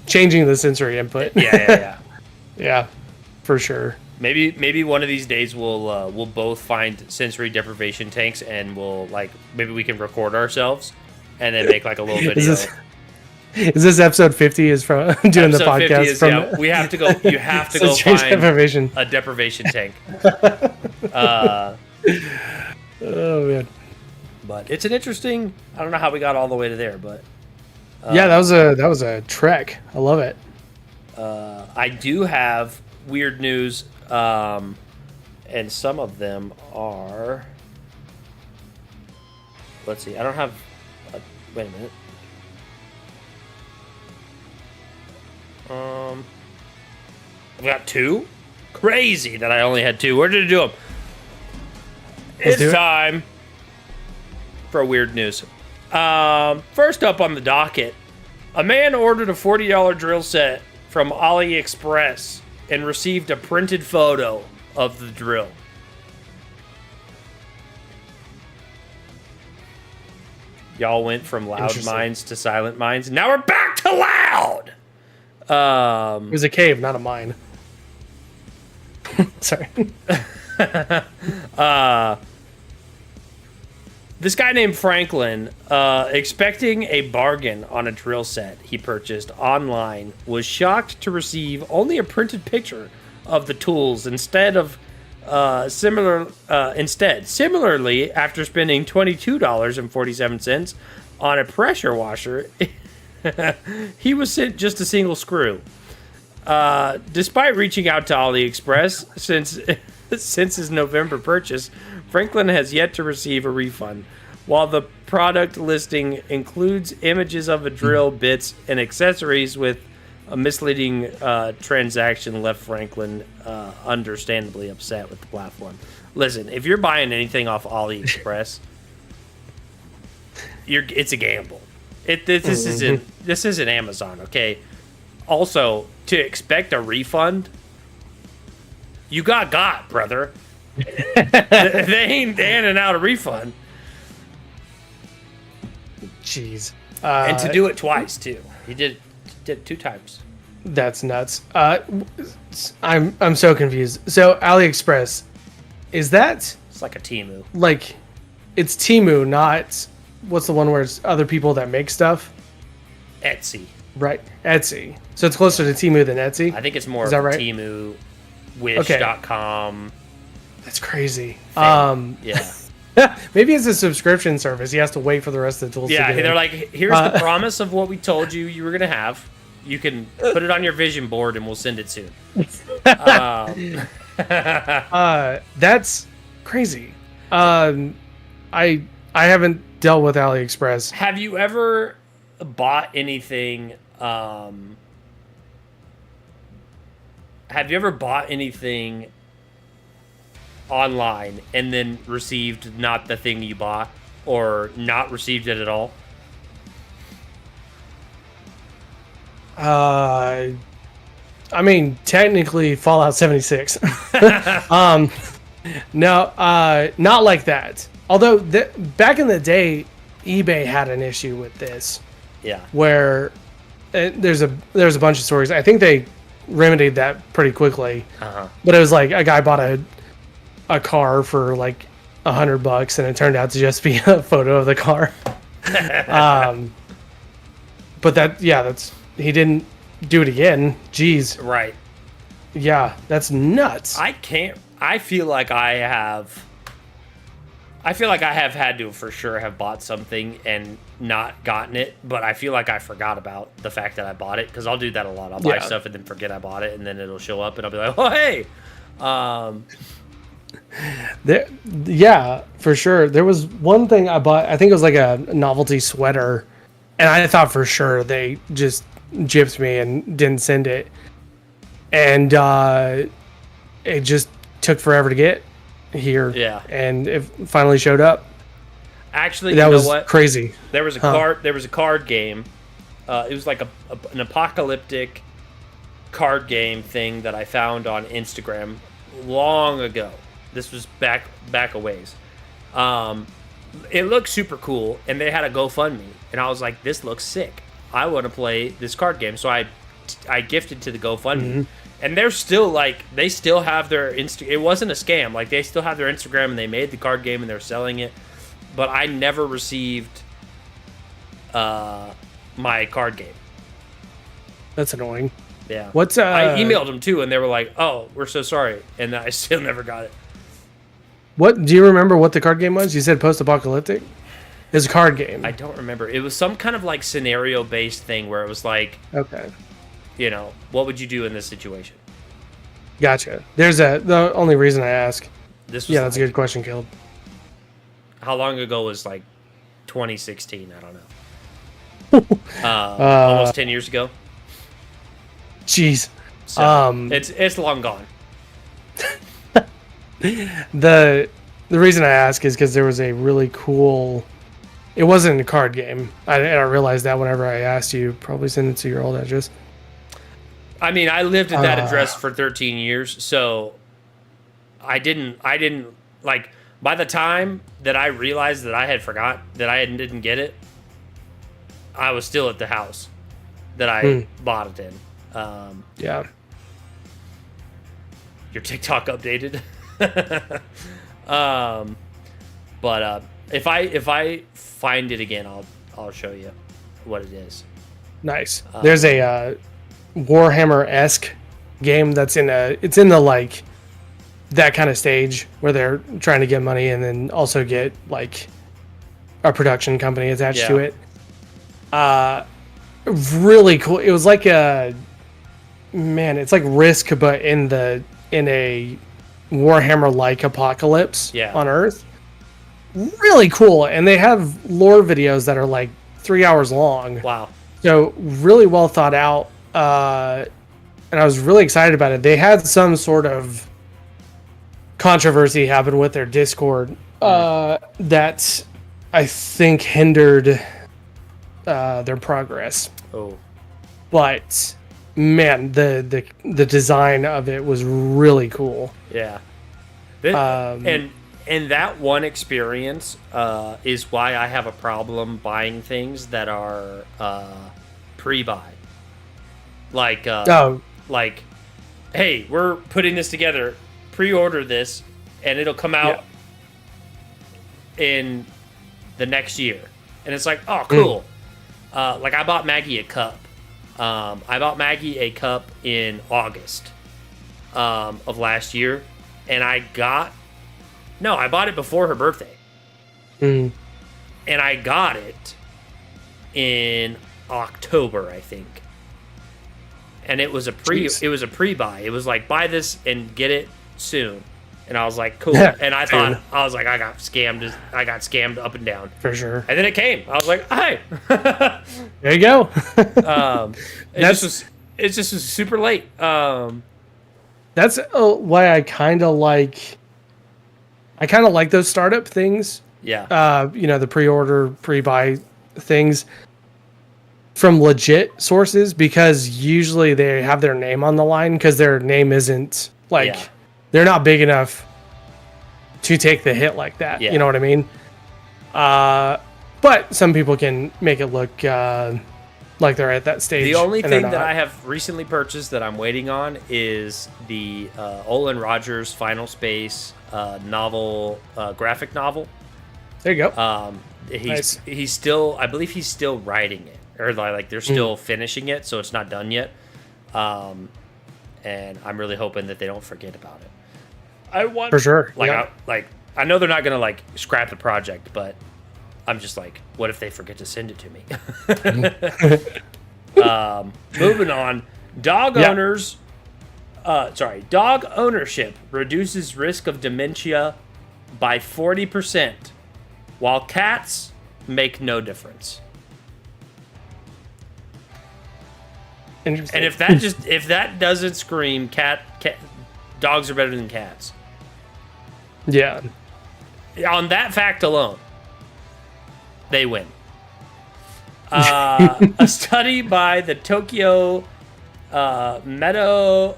[SPEAKER 2] Changing the sensory input.
[SPEAKER 1] Yeah.
[SPEAKER 2] Yeah, for sure.
[SPEAKER 1] Maybe one of these days we'll both find sensory deprivation tanks and maybe we can record ourselves and then make a little video.
[SPEAKER 2] Is this episode 50 is from doing the podcast?
[SPEAKER 1] You have to go find a deprivation tank.
[SPEAKER 2] Oh man.
[SPEAKER 1] But it's an interesting, I don't know how we got all the way to there, but
[SPEAKER 2] yeah, that was a trek. I love it.
[SPEAKER 1] I do have weird news, and some of them are. Let's see. I don't have. Wait a minute. I've got two. Crazy that I only had two. Where did I do them? It's time for weird news. First up on the docket, a man ordered a $40 drill set from AliExpress and received a printed photo of the drill. Y'all went from loud mines to silent mines. Now we're back to loud.
[SPEAKER 2] It was a cave, not a mine. Sorry.
[SPEAKER 1] This guy named Franklin, expecting a bargain on a drill set he purchased online, was shocked to receive only a printed picture of the tools similarly, after spending $22.47 on a pressure washer, he was sent just a single screw. Despite reaching out to AliExpress since his November purchase, Franklin has yet to receive a refund. While the product listing includes images of a drill, bits, and accessories with a misleading transaction, left Franklin understandably upset with the platform. Listen, if you're buying anything off AliExpress, it's a gamble. This isn't Amazon, okay? Also, to expect a refund, you got, brother. They ain't handing out a refund.
[SPEAKER 2] Jeez.
[SPEAKER 1] And to do it twice, too. He did it 2 times.
[SPEAKER 2] That's nuts. I'm so confused. So, AliExpress, is that...
[SPEAKER 1] It's like a Temu.
[SPEAKER 2] It's Temu, not... What's the one where it's other people that make stuff?
[SPEAKER 1] Etsy.
[SPEAKER 2] Right, Etsy. So it's closer to Temu than Etsy?
[SPEAKER 1] I think it's more
[SPEAKER 2] of right?
[SPEAKER 1] Temu, Wish.com.
[SPEAKER 2] Okay. That's crazy.
[SPEAKER 1] Yeah.
[SPEAKER 2] Maybe it's a subscription service. He has to wait for the rest of the tools to get
[SPEAKER 1] they're
[SPEAKER 2] in.
[SPEAKER 1] like, here's the promise of what we told you were going to have. You can put it on your vision board and we'll send it soon.
[SPEAKER 2] That's crazy. I haven't dealt with AliExpress.
[SPEAKER 1] Have you ever bought anything... Have you ever bought anything online and then received not the thing you bought? or not received it at all?
[SPEAKER 2] I mean, technically Fallout 76. No, not like that. Although back in the day, eBay had an issue with this.
[SPEAKER 1] Yeah.
[SPEAKER 2] Where there's a bunch of stories. I think they remedied that pretty quickly. But it was like a guy bought a car for like $100, and it turned out to just be a photo of the car. But that's he didn't do it again. Jeez.
[SPEAKER 1] Right.
[SPEAKER 2] Yeah, that's nuts.
[SPEAKER 1] I feel like I have had to for sure have bought something and not gotten it, but I feel like I forgot about the fact that I bought it, because I'll do that a lot. I'll buy stuff and then forget I bought it, and then it'll show up and I'll be like, oh, hey.
[SPEAKER 2] Yeah, for sure. There was one thing I bought. I think it was like a novelty sweater, and I thought for sure they just gypped me and didn't send it. And it just took forever to get here.
[SPEAKER 1] Yeah.
[SPEAKER 2] And it finally showed up.
[SPEAKER 1] Actually,
[SPEAKER 2] that
[SPEAKER 1] you
[SPEAKER 2] was
[SPEAKER 1] know what?
[SPEAKER 2] Crazy.
[SPEAKER 1] There was a card. There was a card game. It was like an apocalyptic card game thing that I found on Instagram long ago. This was back a ways. It looked super cool, and they had a GoFundMe, and I was like, "This looks sick. I want to play this card game." So I gifted to the GoFundMe, and they're still they still have their It wasn't a scam. Like, they still have their Instagram, and they made the card game, and they're selling it. But I never received my card game.
[SPEAKER 2] That's annoying.
[SPEAKER 1] Yeah.
[SPEAKER 2] What's
[SPEAKER 1] I emailed them too, and they were like, "Oh, we're so sorry," and I still never got it.
[SPEAKER 2] What do you remember? What the card game was? You said post-apocalyptic. It's a card game.
[SPEAKER 1] I don't remember. It was some kind of like scenario-based thing where it was like,
[SPEAKER 2] okay,
[SPEAKER 1] what would you do in this situation?
[SPEAKER 2] Gotcha. The only reason I ask.
[SPEAKER 1] This was
[SPEAKER 2] that's a good question, Caleb.
[SPEAKER 1] How long ago was 2016? I don't know. Almost 10 years ago.
[SPEAKER 2] Jeez.
[SPEAKER 1] So, it's long gone.
[SPEAKER 2] The reason I ask is because there was a really cool. It wasn't a card game. I realized that whenever I asked you. Probably send it to your old address.
[SPEAKER 1] I mean, I lived at that address for 13 years, so I didn't by the time that I realized that I had forgot that I didn't get it, I was still at the house that I bought it in.
[SPEAKER 2] Yeah.
[SPEAKER 1] Your TikTok updated. But if I find it again, I'll show you what it is.
[SPEAKER 2] Nice. There's a Warhammer-esque game that's in the that kind of stage where they're trying to get money and then also get a production company attached to it. Really cool. It was like it's like Risk, but in a Warhammer-like apocalypse on Earth. Really cool. And they have lore videos that are 3 hours long.
[SPEAKER 1] Wow.
[SPEAKER 2] So really well thought out. And I was really excited about it. They had some sort of controversy happen with their Discord that I think hindered their progress.
[SPEAKER 1] Oh.
[SPEAKER 2] But man, the design of it was really cool.
[SPEAKER 1] Yeah. And that one experience is why I have a problem buying things that are pre-buy. Hey, we're putting this together. Pre-order this, and it'll come out in the next year. And it's like, oh, cool. I bought Maggie a cup. I bought Maggie a cup in August of last year, and I bought it before her birthday. And I got it in October, I think. And it was a pre-buy. It was buy this and get it soon. And I was like, cool. And I thought, I was like, I got scammed up and down.
[SPEAKER 2] For sure.
[SPEAKER 1] And then it came. I was like, hey.
[SPEAKER 2] There you go.
[SPEAKER 1] It's just super late.
[SPEAKER 2] That's why I kind of like those startup things
[SPEAKER 1] Yeah.
[SPEAKER 2] The pre-order, pre-buy things from legit sources, because usually they have their name on the line because their name isn't they're not big enough to take the hit like that.
[SPEAKER 1] Yeah.
[SPEAKER 2] You know what I mean? But some people can make it look like they're at that stage.
[SPEAKER 1] The only thing that I have recently purchased that I'm waiting on is the Olin Rogers Final Space novel, graphic novel.
[SPEAKER 2] There you go.
[SPEAKER 1] He's still, I believe he's still writing it, or like they're still finishing it, so it's not done yet. And I'm really hoping that they don't forget about it. I want
[SPEAKER 2] for sure.
[SPEAKER 1] I know they're not gonna like scrap the project, but I'm just like, what if they forget to send it to me? Moving on, dog ownership reduces risk of dementia by 40%, while cats make no difference.
[SPEAKER 2] Interesting.
[SPEAKER 1] And if that doesn't scream dogs are better than cats.
[SPEAKER 2] Yeah.
[SPEAKER 1] On that fact alone, they win. A study by the Tokyo Metro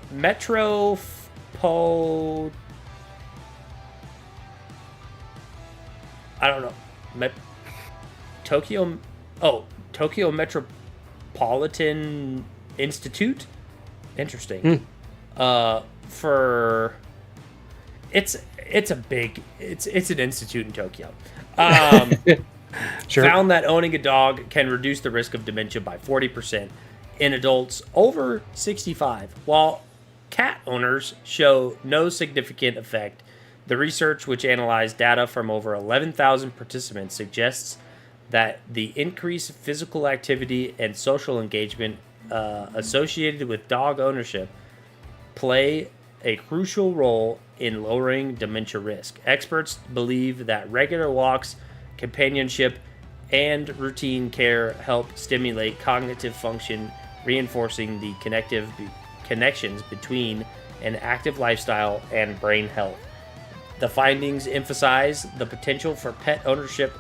[SPEAKER 1] Tokyo Metropolitan Institute. Interesting. It's an institute in Tokyo.
[SPEAKER 2] Sure.
[SPEAKER 1] Found that owning a dog can reduce the risk of dementia by 40% in adults over 65, while cat owners show no significant effect. The research, which analyzed data from over 11,000 participants, suggests that the increased physical activity and social engagement associated with dog ownership play a crucial role in lowering dementia risk. Experts believe that regular walks, companionship, and routine care help stimulate cognitive function, reinforcing the connections between an active lifestyle and brain health. The findings emphasize the potential for pet ownership,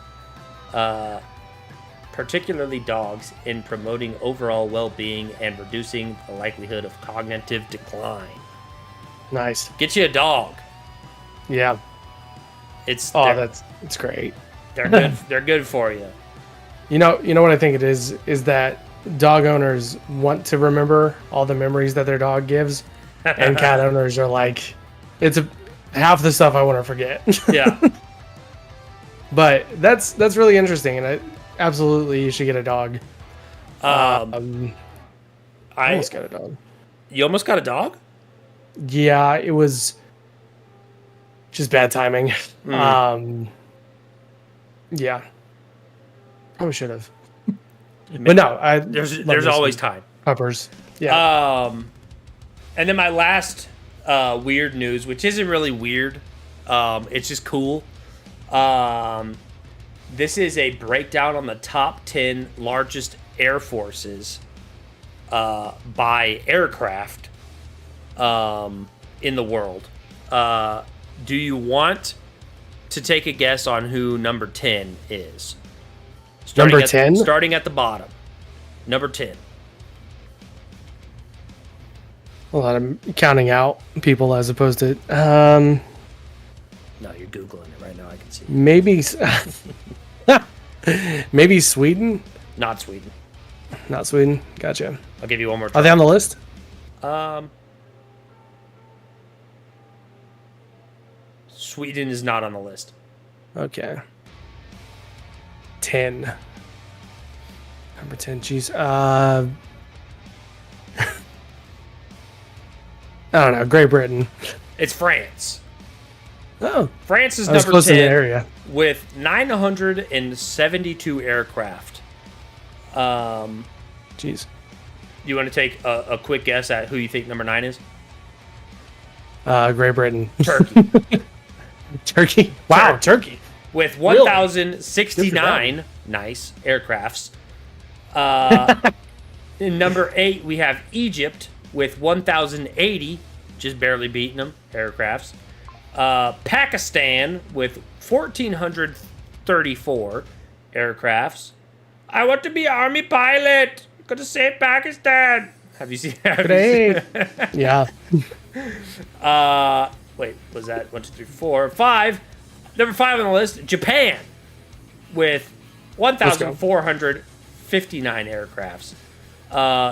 [SPEAKER 1] particularly dogs, in promoting overall well-being and reducing the likelihood of cognitive decline.
[SPEAKER 2] Nice.
[SPEAKER 1] Get you a dog.
[SPEAKER 2] Yeah.
[SPEAKER 1] It's
[SPEAKER 2] great.
[SPEAKER 1] They're good. They're good for you.
[SPEAKER 2] You know what I think it is that dog owners want to remember all the memories that their dog gives, and cat owners are like, half the stuff I want to forget.
[SPEAKER 1] Yeah.
[SPEAKER 2] But that's really interesting, and absolutely you should get a dog.
[SPEAKER 1] I
[SPEAKER 2] almost got a dog.
[SPEAKER 1] You almost got a dog?
[SPEAKER 2] Yeah, it was just bad timing. Yeah, probably should have. But no,
[SPEAKER 1] there's always time.
[SPEAKER 2] Puppers. Yeah.
[SPEAKER 1] And then my last weird news, which isn't really weird, it's just cool. This is a breakdown on the top 10 largest air forces by aircraft in the world. Do you want to take a guess on who number 10 is?
[SPEAKER 2] Number 10?
[SPEAKER 1] Starting at the bottom. Number 10.
[SPEAKER 2] Well, I'm counting out people as opposed to...
[SPEAKER 1] No, you're Googling it right now. I can see.
[SPEAKER 2] Maybe Sweden?
[SPEAKER 1] Not Sweden.
[SPEAKER 2] Not Sweden. Gotcha.
[SPEAKER 1] I'll give you one more try.
[SPEAKER 2] Are they on the list?
[SPEAKER 1] Sweden is not on the list.
[SPEAKER 2] Okay. 10. Number 10. Jeez. I don't know. Great Britain.
[SPEAKER 1] It's France.
[SPEAKER 2] Oh.
[SPEAKER 1] France is number 10
[SPEAKER 2] area.
[SPEAKER 1] with 972 aircraft.
[SPEAKER 2] Jeez.
[SPEAKER 1] You want to take a quick guess at who you think number 9 is?
[SPEAKER 2] Great Britain.
[SPEAKER 1] Turkey.
[SPEAKER 2] Turkey. Wow, Turkey.
[SPEAKER 1] With 1,069 nice aircrafts. In number 8, we have Egypt with 1,080, just barely beating them, aircrafts. Pakistan with 1,400 34 aircrafts. I want to be an army pilot. Gonna save Pakistan. Have you seen that?
[SPEAKER 2] Great. Yeah.
[SPEAKER 1] Wait, was that 1, 2, 3, 4, 5? Number 5 on the list, Japan, with 1,459 aircrafts.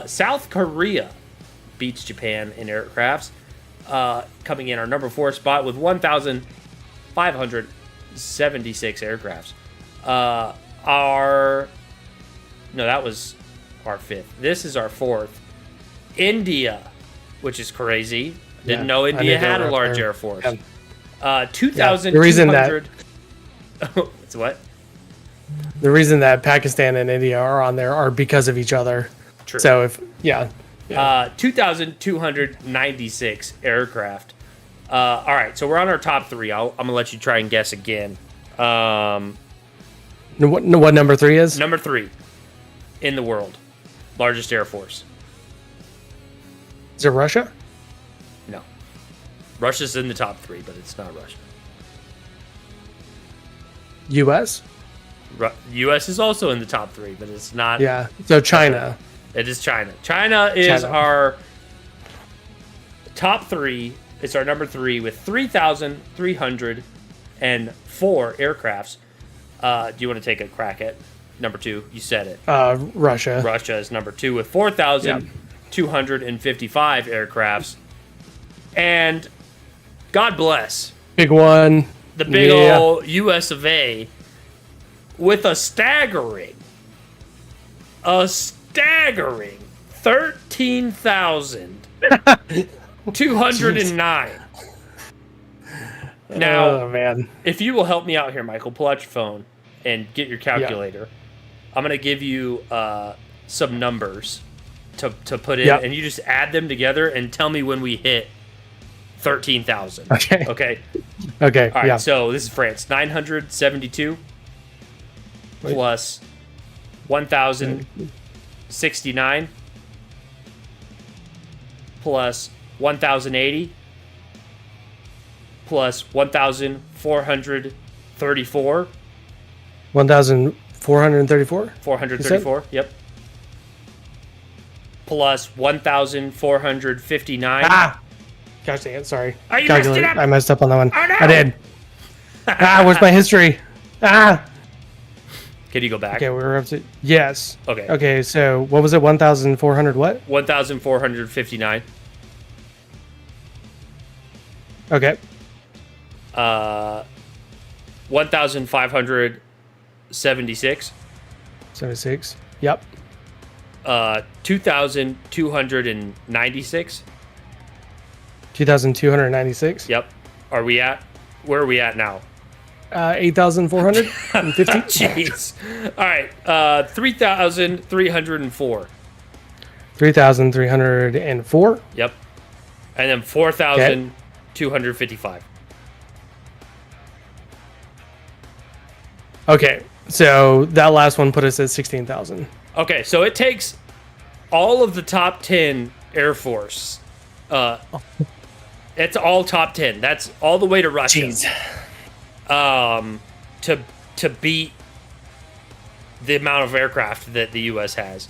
[SPEAKER 1] South Korea beats Japan in aircrafts, coming in our number 4 spot with 1,576 aircrafts. That was our 5th. This is our 4th. India, which is crazy. Didn't know India had a large air force. 2,200.
[SPEAKER 2] The reason that
[SPEAKER 1] it's what?
[SPEAKER 2] The reason that Pakistan and India are on there are because of each other.
[SPEAKER 1] True.
[SPEAKER 2] So
[SPEAKER 1] 2,296 aircraft. All right, so we're on our top 3. I'm gonna let you try and guess again.
[SPEAKER 2] What number 3 is?
[SPEAKER 1] Number 3 in the world, largest air force.
[SPEAKER 2] Is it Russia?
[SPEAKER 1] No, Russia's in the top 3, but it's not Russia.
[SPEAKER 2] U.S.
[SPEAKER 1] U.S. is also in the top 3, but it's not.
[SPEAKER 2] Yeah. So China.
[SPEAKER 1] It is China. China is our top 3. It's our number 3 with 3,304 aircrafts. Do you want to take a crack at number 2? You said it.
[SPEAKER 2] Russia.
[SPEAKER 1] Russia is number 2 with 4,255 aircrafts. And God bless.
[SPEAKER 2] Big one.
[SPEAKER 1] The big old US of A with a staggering 13,209. Now,
[SPEAKER 2] oh, man.
[SPEAKER 1] If you will help me out here, Michael, pull out your phone and get your calculator. I'm going to give you some numbers to put in, and you just add them together and tell me when we hit 13,000.
[SPEAKER 2] Okay.
[SPEAKER 1] Okay.
[SPEAKER 2] Okay.
[SPEAKER 1] All right. So this is France. 972 plus 1,069 plus 1,080 plus 1,434.
[SPEAKER 2] 1,434?
[SPEAKER 1] 434, yep. Plus 1,459.
[SPEAKER 2] Gosh dang it, sorry.
[SPEAKER 1] Oh, you messed it up!
[SPEAKER 2] I messed up on that one.
[SPEAKER 1] Oh, no!
[SPEAKER 2] I did. Where's my history?
[SPEAKER 1] Can you go back?
[SPEAKER 2] Okay, we're up to... Yes.
[SPEAKER 1] Okay.
[SPEAKER 2] Okay, so what was it? 1,400 what?
[SPEAKER 1] 1,459.
[SPEAKER 2] Okay.
[SPEAKER 1] 1,576.
[SPEAKER 2] 76. Yep.
[SPEAKER 1] 2,296.
[SPEAKER 2] 2,296.
[SPEAKER 1] Yep. Where are we at now?
[SPEAKER 2] 8,450.
[SPEAKER 1] Jeez. All right. 3,304.
[SPEAKER 2] 3,304.
[SPEAKER 1] Yep. And then 4,255.
[SPEAKER 2] Okay. So that last one put us at 16,000.
[SPEAKER 1] Okay, so it takes all of the top 10 Air Force. It's all top 10. That's all the way to Russia.
[SPEAKER 2] Jeez.
[SPEAKER 1] To beat the amount of aircraft that the U.S. has.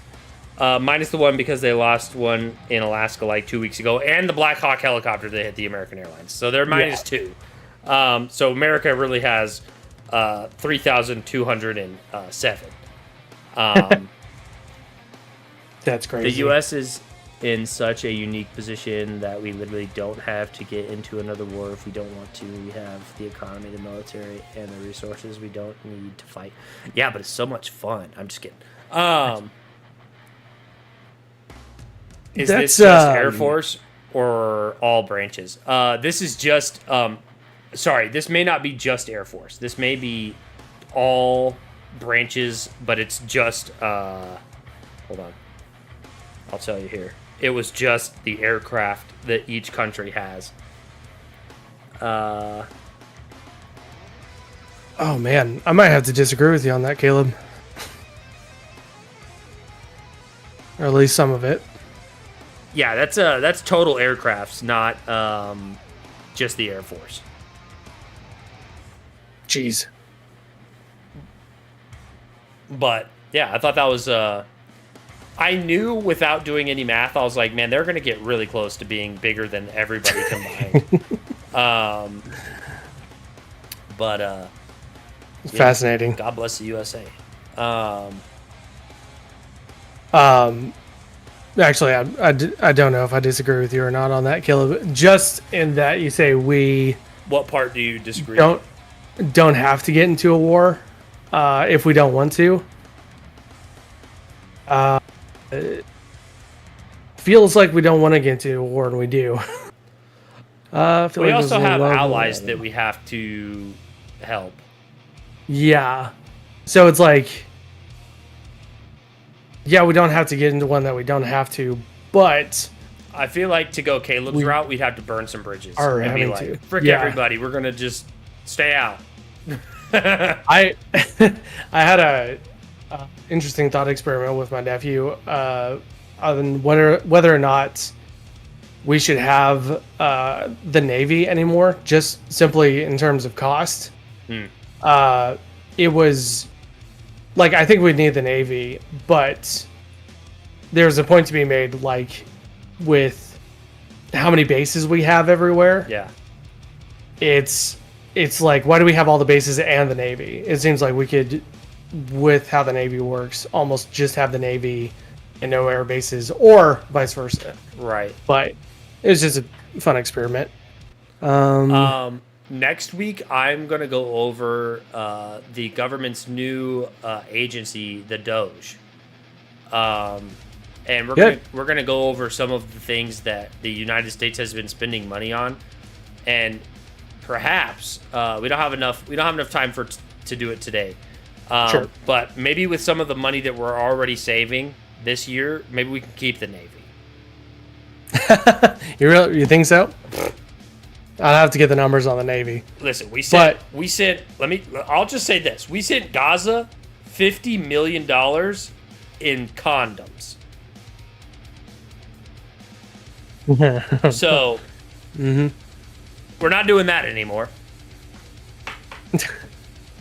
[SPEAKER 1] Minus the one because they lost one in Alaska like 2 weeks ago, and the Black Hawk helicopter that hit the American Airlines. So they're minus 2. So America really has 3,207.
[SPEAKER 2] That's crazy.
[SPEAKER 1] The U.S. is in such a unique position that we literally don't have to get into another war if we don't want to. We have the economy, the military, and the resources. We don't need to fight. Yeah, but it's so much fun. I'm just kidding. Is this just Air Force or all branches? This is just... sorry, this may not be just Air Force. This may be all branches, but it's just... hold on. I'll tell you here. It was just the aircraft that each country has.
[SPEAKER 2] Oh, man. I might have to disagree with you on that, Caleb. Or at least some of it.
[SPEAKER 1] Yeah, that's total aircrafts, not just the Air Force.
[SPEAKER 2] Jeez.
[SPEAKER 1] But yeah, I thought that was. I knew without doing any math, I was like, man, they're going to get really close to being bigger than everybody combined. But
[SPEAKER 2] it's fascinating.
[SPEAKER 1] God bless the USA.
[SPEAKER 2] Actually, I don't know if I disagree with you or not on that, Caleb. Just in that you say we.
[SPEAKER 1] What part do you disagree?
[SPEAKER 2] Don't have to get into a war if we don't want to. Feels like we don't want to get into a war, and we do.
[SPEAKER 1] We also have allies that we have to help.
[SPEAKER 2] Yeah. So it's like, yeah, we don't have to get into one that we don't have to, but
[SPEAKER 1] I feel like to go Caleb's route, we'd have to burn some bridges.
[SPEAKER 2] And
[SPEAKER 1] be like, frick everybody, we're gonna just stay out.
[SPEAKER 2] I had a interesting thought experiment with my nephew on whether or not we should have the Navy anymore, just simply in terms of cost. It was like, I think we'd need the Navy, but there's a point to be made, like, with how many bases we have everywhere.
[SPEAKER 1] Yeah.
[SPEAKER 2] It's like, why do we have all the bases and the Navy? It seems like we could, with how the Navy works, almost just have the Navy and no air bases, or vice versa.
[SPEAKER 1] Right.
[SPEAKER 2] But it was just a fun experiment.
[SPEAKER 1] Next week, I'm going to go over the government's new agency, the Doge. And we're gonna go over some of the things that the United States has been spending money on, and perhaps we don't have enough time to do it today.
[SPEAKER 2] Sure.
[SPEAKER 1] But maybe with some of the money that we're already saving this year, maybe we can keep the Navy.
[SPEAKER 2] You think so? I'll have to get the numbers on the Navy.
[SPEAKER 1] Listen, I'll just say this. We sent Gaza $50 million in condoms. So, we're not doing that anymore.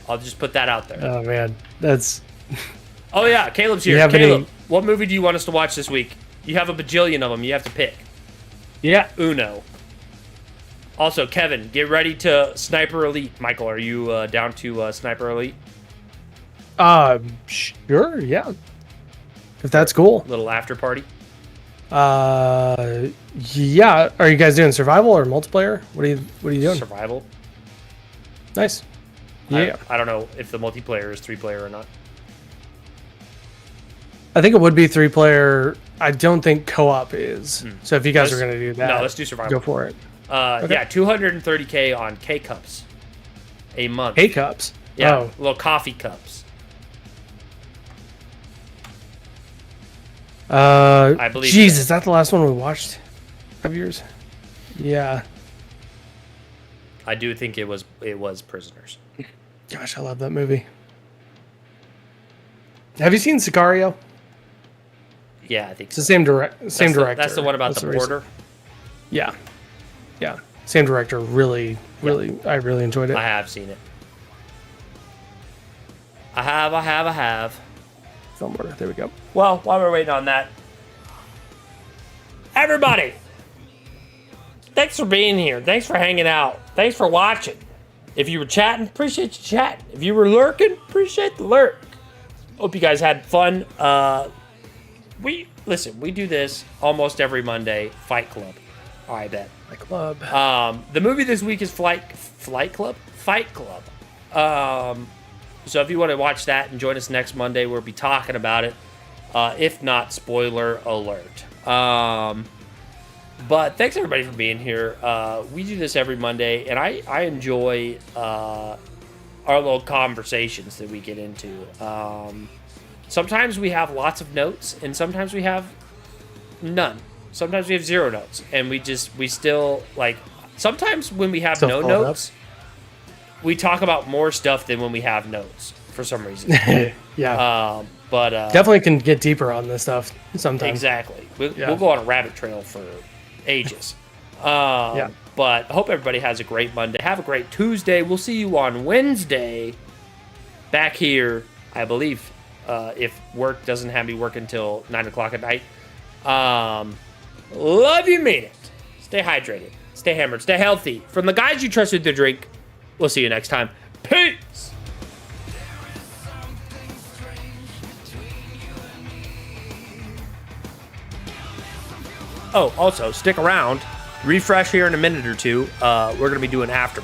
[SPEAKER 1] I'll just put that out there.
[SPEAKER 2] Oh, man. That's...
[SPEAKER 1] Oh, yeah. Caleb's here. Caleb, what movie do you want us to watch this week? You have a bajillion of them. You have to pick.
[SPEAKER 2] Yeah.
[SPEAKER 1] Uno. Also, Kevin, get ready to Sniper Elite. Michael, are you down to Sniper Elite?
[SPEAKER 2] Sure, yeah. If that's cool.
[SPEAKER 1] Little after party.
[SPEAKER 2] Yeah. Are you guys doing survival or multiplayer? What are you doing?
[SPEAKER 1] Survival.
[SPEAKER 2] Nice. Yeah.
[SPEAKER 1] I don't know if the multiplayer is 3-player or not.
[SPEAKER 2] I think it would be 3-player. I don't think co-op is. So if you guys are going to do that,
[SPEAKER 1] no, let's do survival.
[SPEAKER 2] Go for it.
[SPEAKER 1] Okay. Yeah, $230K on K-Cups a month.
[SPEAKER 2] K-Cups?
[SPEAKER 1] Yeah, little coffee cups. I believe.
[SPEAKER 2] Jeez, is that the last one we watched? 5 years? Yeah.
[SPEAKER 1] I do think it was Prisoners.
[SPEAKER 2] Gosh, I love that movie. Have you seen Sicario?
[SPEAKER 1] Yeah, I think
[SPEAKER 2] it's the same director.
[SPEAKER 1] That's the one about the border.
[SPEAKER 2] Yeah. Yeah. Same director. Really, I really enjoyed it.
[SPEAKER 1] I have seen it. I have.
[SPEAKER 2] Film order. There we go.
[SPEAKER 1] Well, while we're waiting on that, everybody, thanks for being here. Thanks for hanging out. Thanks for watching. If you were chatting, appreciate you chatting. If you were lurking, appreciate the lurk. Hope you guys had fun. We do this almost every Monday. Fight Club. Oh, I bet.
[SPEAKER 2] Fight Club.
[SPEAKER 1] The movie this week is Fight Club. So if you want to watch that and join us next Monday, we'll be talking about it. If not, spoiler alert. But thanks everybody for being here. We do this every Monday, and I enjoy our little conversations that we get into. Sometimes we have lots of notes, and sometimes we have none. Sometimes we have 0 notes, and we still, like, sometimes when we have no notes, we talk about more stuff than when we have notes for some reason.
[SPEAKER 2] Yeah.
[SPEAKER 1] But
[SPEAKER 2] definitely can get deeper on this stuff sometimes.
[SPEAKER 1] Exactly. We'll go on a rabbit trail for ages.
[SPEAKER 2] Yeah.
[SPEAKER 1] But hope everybody has a great Monday. Have a great Tuesday. We'll see you on Wednesday back here, I believe, if work doesn't have me work until 9 o'clock at night. Love you, mean it. Stay hydrated, stay hammered, stay healthy. From the guys you trust with the drink, we'll see you next time. Peace. Oh, also, stick around. Refresh here in a minute or two. We're going to be doing after.